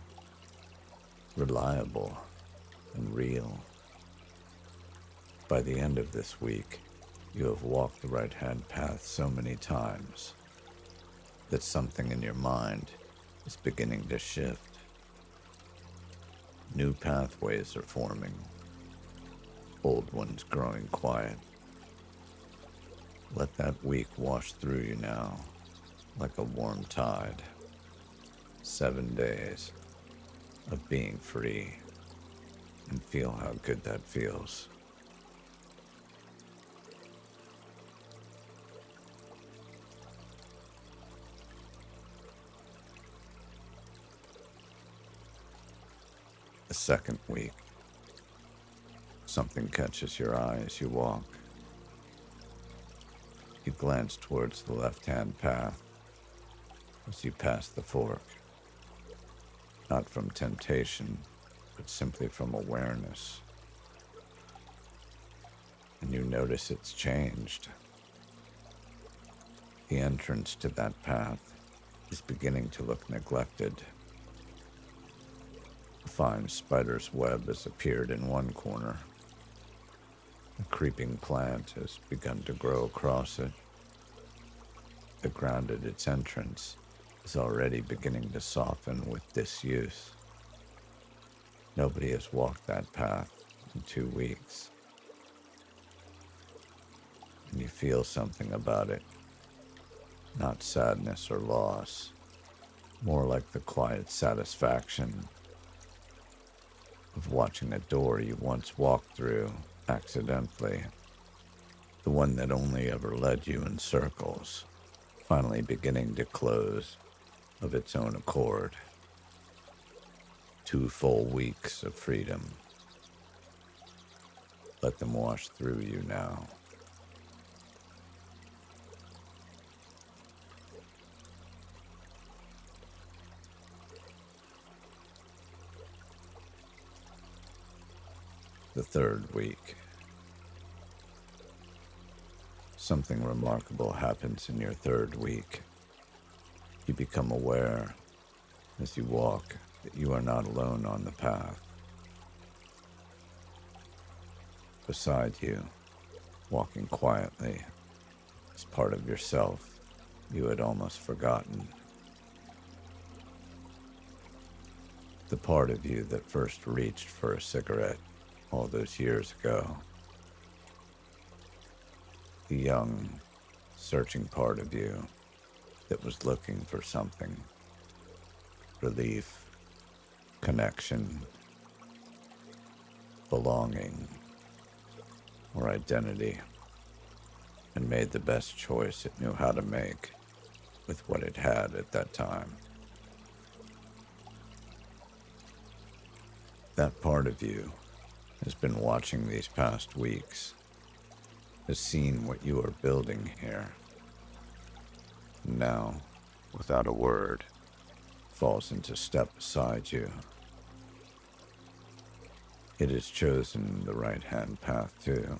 reliable and real. By the end of this week, you have walked the right-hand path so many times that something in your mind is beginning to shift. New pathways are forming, old ones growing quiet. Let that week wash through you now, like a warm tide. 7 days of being free, and feel how good that feels. The second week, something catches your eye as you walk. You glance towards the left-hand path as you pass the fork, not from temptation, but simply from awareness. And you notice it's changed. The entrance to that path is beginning to look neglected. A fine spider's web has appeared in one corner. A creeping plant has begun to grow across it. The ground at its entrance is already beginning to soften with disuse. Nobody has walked that path in 2 weeks. And you feel something about it. Not sadness or loss, more like the quiet satisfaction of watching a door you once walked through accidentally, the one that only ever led you in circles, finally beginning to close of its own accord. 2 full weeks of freedom. Let them wash through you now. The third week. Something remarkable happens in your third week. You become aware as you walk that you are not alone on the path. Beside you, walking quietly, is part of yourself you had almost forgotten. The part of you that first reached for a cigarette all those years ago. The young, searching part of you that was looking for something. Relief, connection, belonging, or identity, and made the best choice it knew how to make with what it had at that time. That part of you has been watching these past weeks, has seen what you are building here. Now, without a word, falls into step beside you. It has chosen the right-hand path too.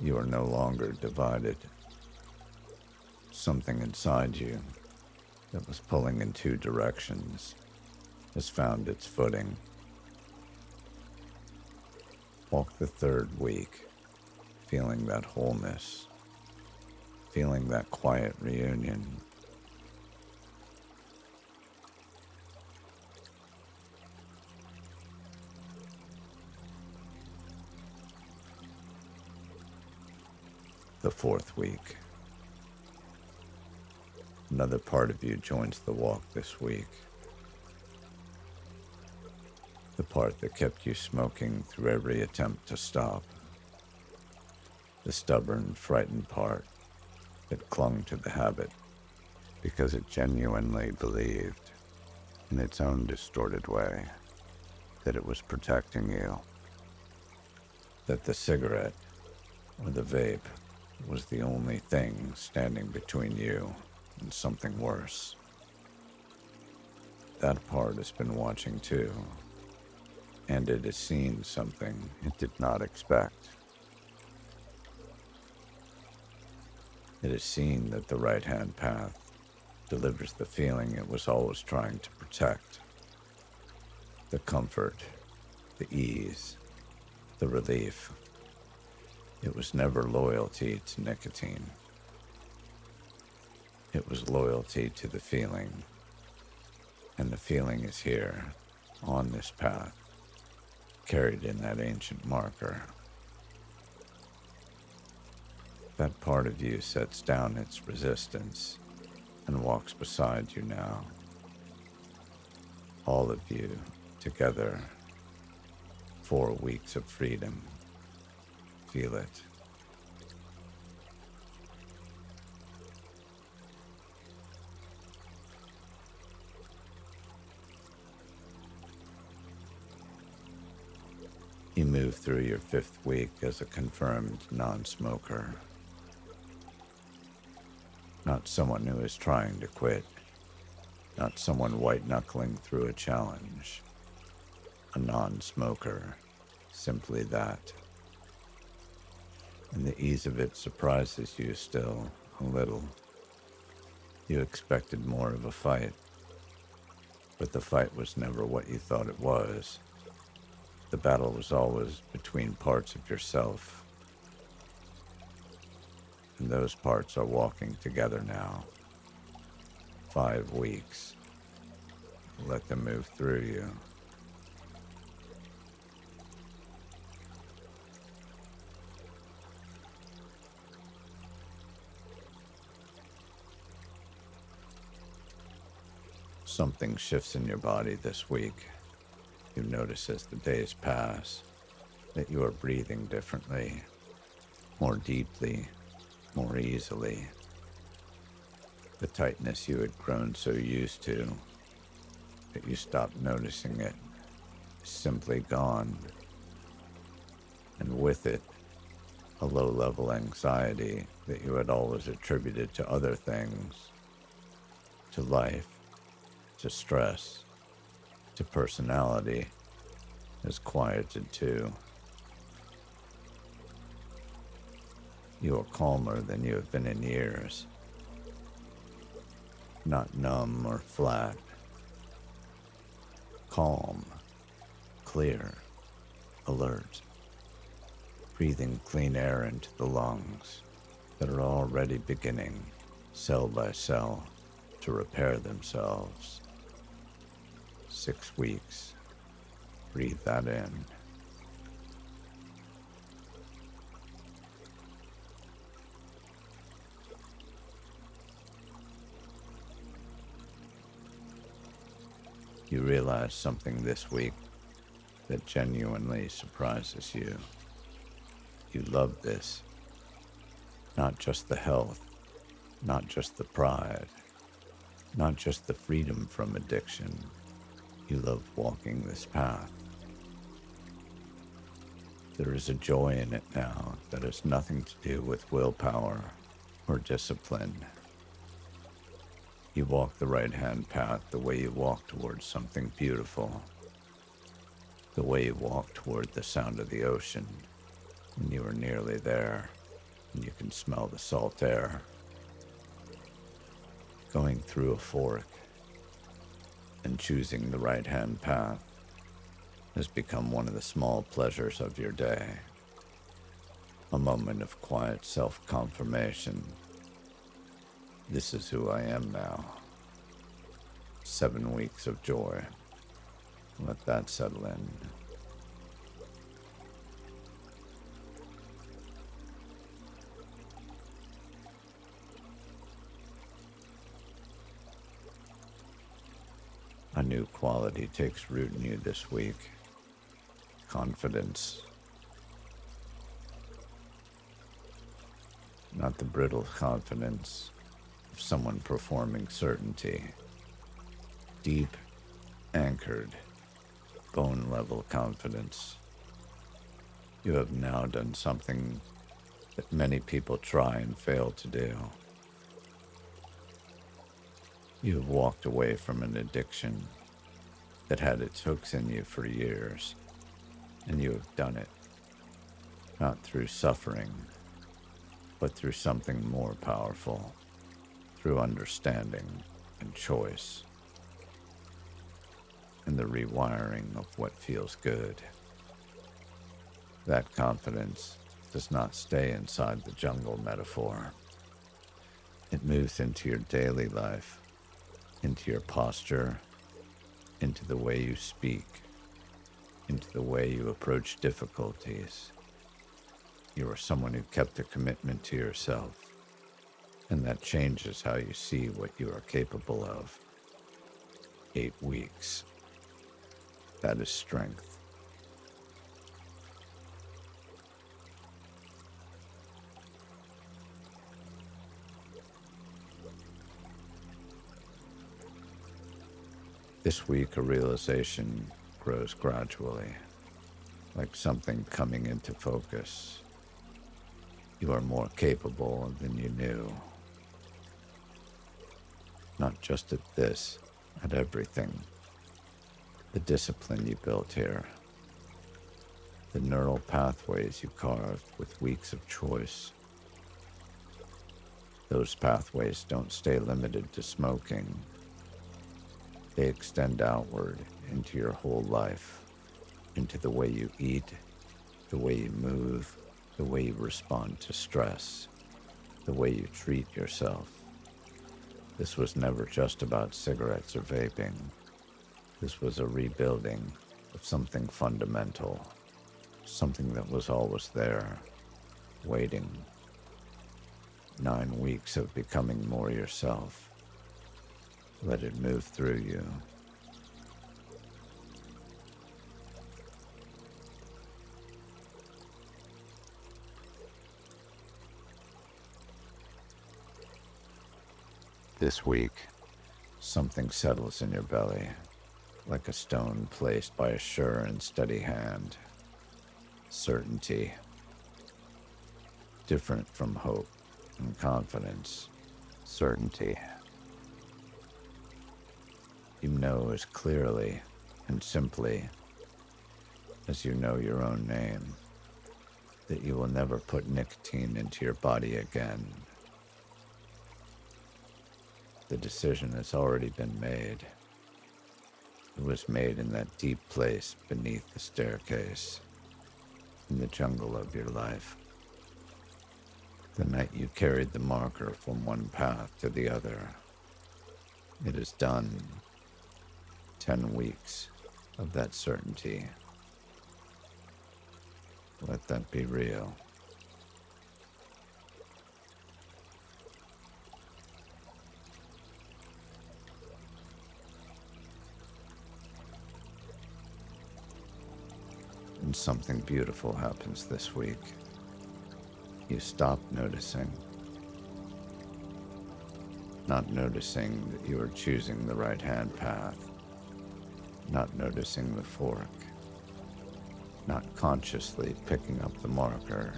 You are no longer divided. Something inside you that was pulling in 2 directions has found its footing. Walk the third week, feeling that wholeness, feeling that quiet reunion. The fourth week. Another part of you joins the walk this week. The part that kept you smoking through every attempt to stop. The stubborn, frightened part that clung to the habit because it genuinely believed, in its own distorted way, that it was protecting you. That the cigarette or the vape was the only thing standing between you and something worse. That part has been watching too. And it has seen something it did not expect. It has seen that the right-hand path delivers the feeling it was always trying to protect. The comfort, the ease, the relief. It was never loyalty to nicotine. It was loyalty to the feeling. And the feeling is here, on this path, carried in that ancient marker. That part of you sets down its resistance and walks beside you now. all of you together. 4 weeks of freedom. Feel it. You move through your 5th week as a confirmed non-smoker. Not someone who is trying to quit. Not someone white-knuckling through a challenge. A non-smoker. Simply that. And the ease of it surprises you still a little. You expected more of a fight. But the fight was never what you thought it was. The battle was always between parts of yourself. And those parts are walking together now. 5 weeks. Let them move through you. Something shifts in your body this week. You notice as the days pass that you are breathing differently, more deeply, more easily. The tightness you had grown so used to that you stopped noticing it is simply gone. And with it, a low-level anxiety that you had always attributed to other things, to life, to stress, to personality, is quieted too. You are calmer than you have been in years. Not numb or flat. Calm, clear, alert. Breathing clean air into the lungs that are already beginning, cell by cell, to repair themselves. 6 weeks. Breathe that in. You realize something this week that genuinely surprises you. You love this. Not just the health, not just the pride, not just the freedom from addiction. You love walking this path. There is a joy in it now that has nothing to do with willpower or discipline. You walk the right-hand path the way you walk towards something beautiful, the way you walk toward the sound of the ocean when you are nearly there and you can smell the salt air. Going through a fork and choosing the right-hand path has become one of the small pleasures of your day. A moment of quiet self-confirmation. This is who I am now. 7 weeks of joy. Let that settle in. A new quality takes root in you this week. Confidence. Not the brittle confidence of someone performing certainty. Deep, anchored, bone-level confidence. You have now done something that many people try and fail to do. You have walked away from an addiction that had its hooks in you for years, and you have done it, not through suffering, but through something more powerful, through understanding and choice, and the rewiring of what feels good. That confidence does not stay inside the jungle metaphor. It moves into your daily life, into your posture, into the way you speak, into the way you approach difficulties. You are someone who kept a commitment to yourself, and that changes how you see what you are capable of. 8 weeks. That is strength. This week, a realization grows gradually, like something coming into focus. You are more capable than you knew. Not just at this, at everything. The discipline you built here. The neural pathways you carved with weeks of choice. Those pathways don't stay limited to smoking. They extend outward into your whole life, into the way you eat, the way you move, the way you respond to stress, the way you treat yourself. This was never just about cigarettes or vaping. This was a rebuilding of something fundamental, something that was always there, waiting. 9 weeks of becoming more yourself. Let it move through you. This week, something settles in your belly, like a stone placed by a sure and steady hand. Certainty. Different from hope and confidence. Certainty. You know as clearly and simply as you know your own name that you will never put nicotine into your body again. The decision has already been made. It was made in that deep place beneath the staircase, in the jungle of your life. The night you carried the marker from one path to the other. It is done. 10 weeks of that certainty. Let that be real. And something beautiful happens this week. You stop noticing. Not noticing that you are choosing the right-hand path. Not noticing the fork. Not consciously picking up the marker.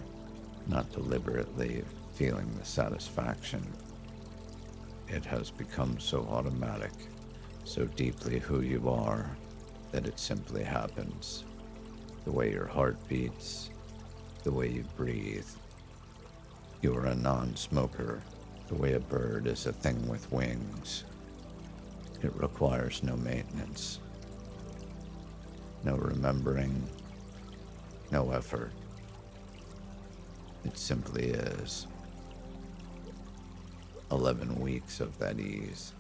Not deliberately feeling the satisfaction. It has become so automatic, so deeply who you are, that it simply happens. The way your heart beats, the way you breathe. You are a non-smoker, the way a bird is a thing with wings. It requires no maintenance, no remembering, no effort. It simply is. 11 weeks of that ease,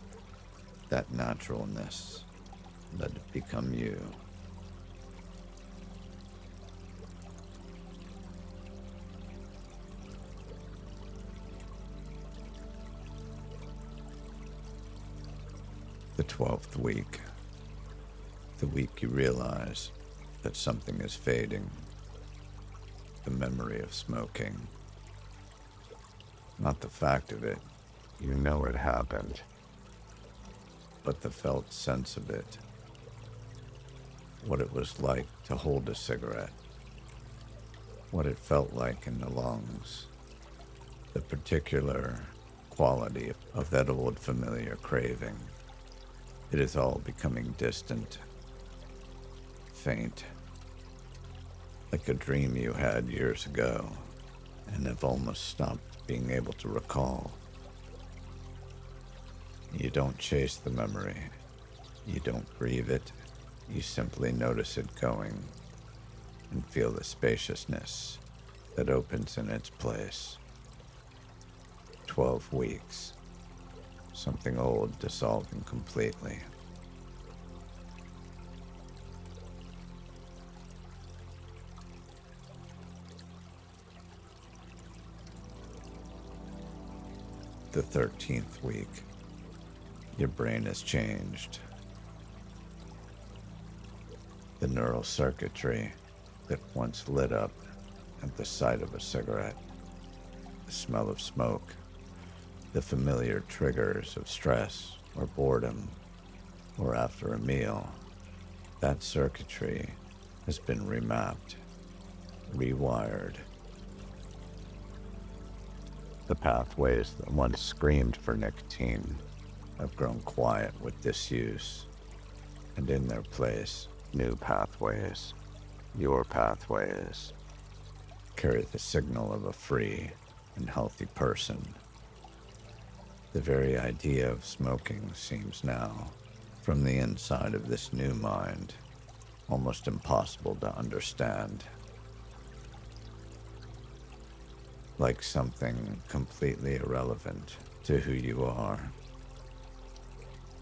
that naturalness. Let it become you. The 12th week. The week you realize that something is fading. The memory of smoking. Not the fact of it. You know it happened. But the felt sense of it. What it was like to hold a cigarette. What it felt like in the lungs. The particular quality of that old familiar craving. It is all becoming distant, faint, like a dream you had years ago and have almost stopped being able to recall. You don't chase the memory. You don't grieve it. You simply notice it going and feel the spaciousness that opens in its place. 12 weeks. Something old dissolving completely. The 13th week. Your brain has changed. The neural circuitry that once lit up at the sight of a cigarette, the smell of smoke, the familiar triggers of stress or boredom, or after a meal, that circuitry has been remapped, rewired. The pathways that once screamed for nicotine have grown quiet with disuse, and in their place, new pathways, your pathways, carry the signal of a free and healthy person. The very idea of smoking seems now, from the inside of this new mind, almost impossible to understand. Like something completely irrelevant to who you are.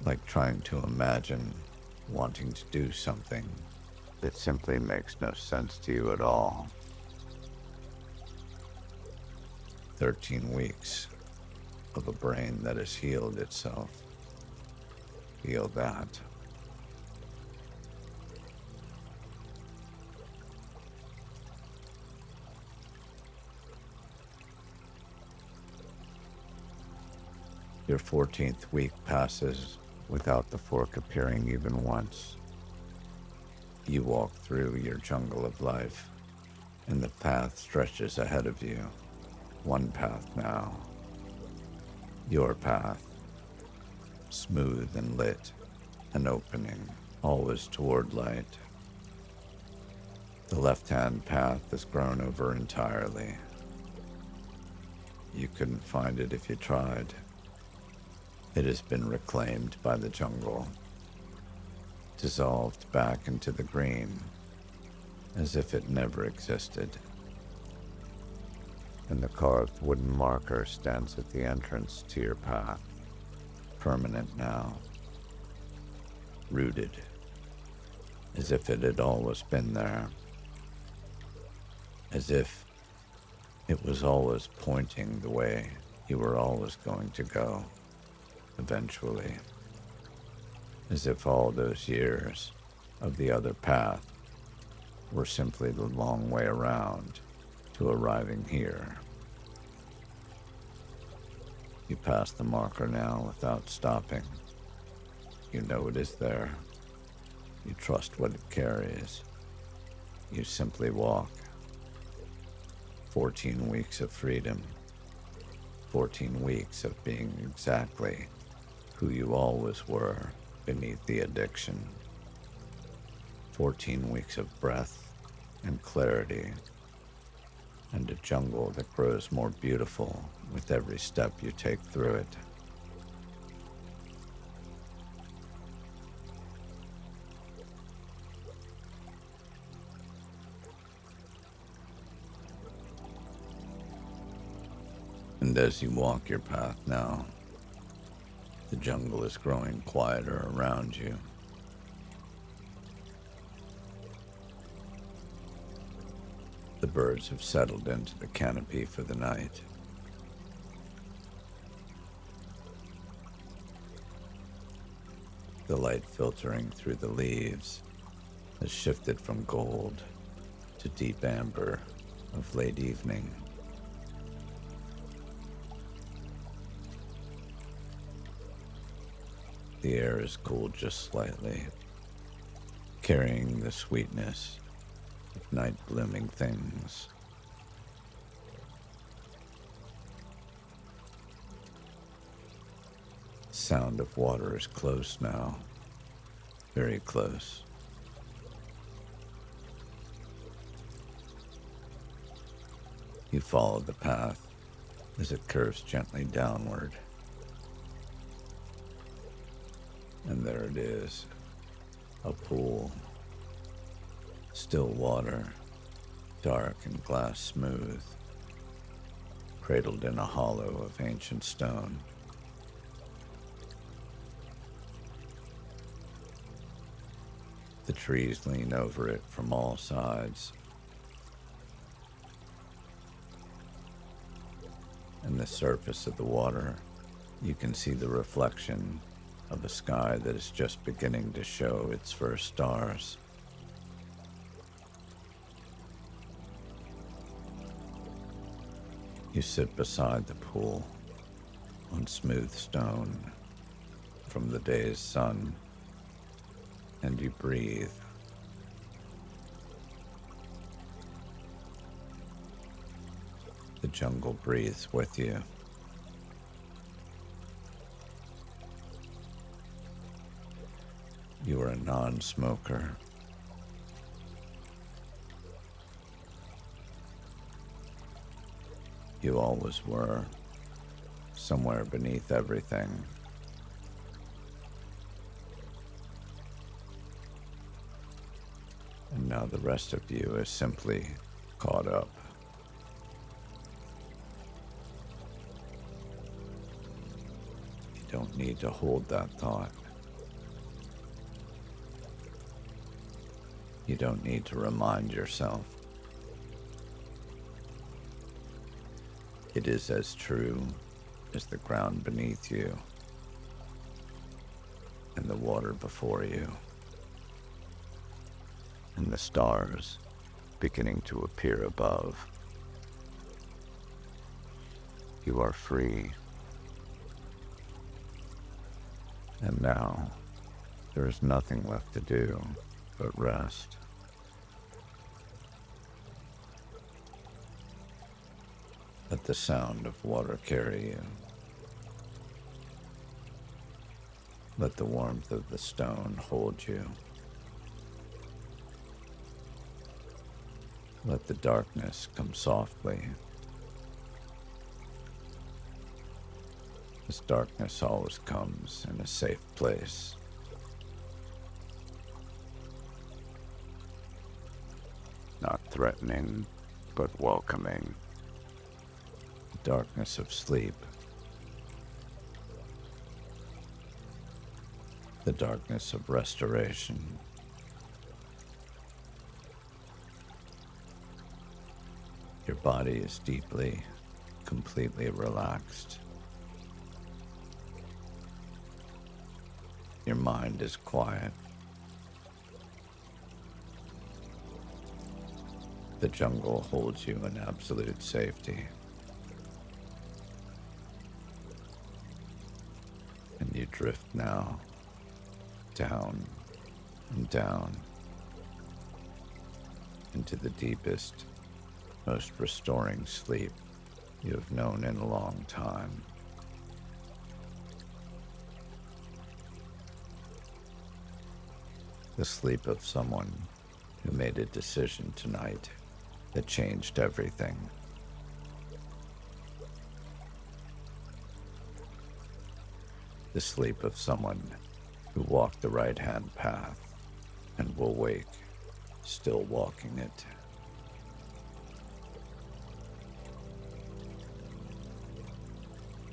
Like trying to imagine wanting to do something that simply makes no sense to you at all. 13 weeks of a brain that has healed itself. Feel that. Your 14th week passes without the fork appearing even once. You walk through your jungle of life, and the path stretches ahead of you. One path now. Your path. Smooth and lit, an opening, always toward light. The left-hand path has grown over entirely. You couldn't find it if you tried. It has been reclaimed by the jungle, dissolved back into the green, as if it never existed. And the carved wooden marker stands at the entrance to your path, permanent now, rooted, as if it had always been there, as if it was always pointing the way you were always going to go. Eventually, as if all those years of the other path were simply the long way around to arriving here. You pass the marker now without stopping. You know it is there. You trust what it carries. You simply walk. 14 weeks of freedom. 14 weeks of being exactly who you always were beneath the addiction. 14 weeks of breath and clarity, and a jungle that grows more beautiful with every step you take through it. And as you walk your path now, the jungle is growing quieter around you. The birds have settled into the canopy for the night. The light filtering through the leaves has shifted from gold to deep amber of late evening. The air is cooled just slightly, carrying the sweetness of night blooming things. The sound of water is close now, very close. You follow the path as it curves gently downward. And there it is, a pool, still water, dark and glass smooth, cradled in a hollow of ancient stone. The trees lean over it from all sides, and the surface of the water, you can see the reflection of a sky that is just beginning to show its first stars. You sit beside the pool on smooth stone from the day's sun, and you breathe. The jungle breathes with you. You are a non-smoker. You always were, somewhere beneath everything. And now the rest of you is simply caught up. You don't need to hold that thought. You don't need to remind yourself. It is as true as the ground beneath you and the water before you and the stars beginning to appear above. You are free. And now there is nothing left to do but rest. Let the sound of water carry you. Let the warmth of the stone hold you. Let the darkness come softly. This darkness always comes in a safe place. Not threatening, but welcoming. The darkness of sleep. The darkness of restoration. Your body is deeply, completely relaxed. Your mind is quiet. The jungle holds you in absolute safety. And you drift now, down and down, into the deepest, most restoring sleep you have known in a long time. The sleep of someone who made a decision tonight that changed everything. The sleep of someone who walked the right-hand path and will wake, still walking it.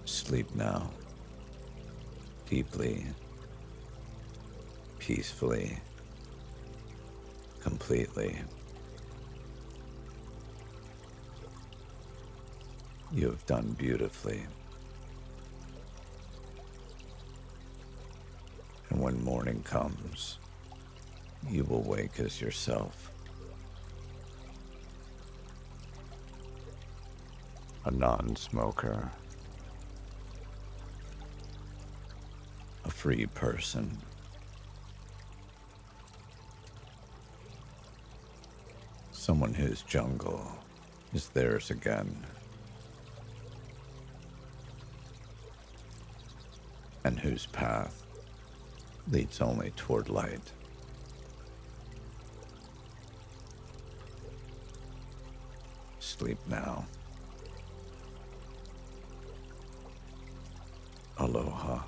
Sleep now, deeply, peacefully, completely. You have done beautifully. And when morning comes, you will wake as yourself. A non-smoker. A free person. Someone whose jungle is theirs again. And whose path leads only toward light. Sleep now. Aloha.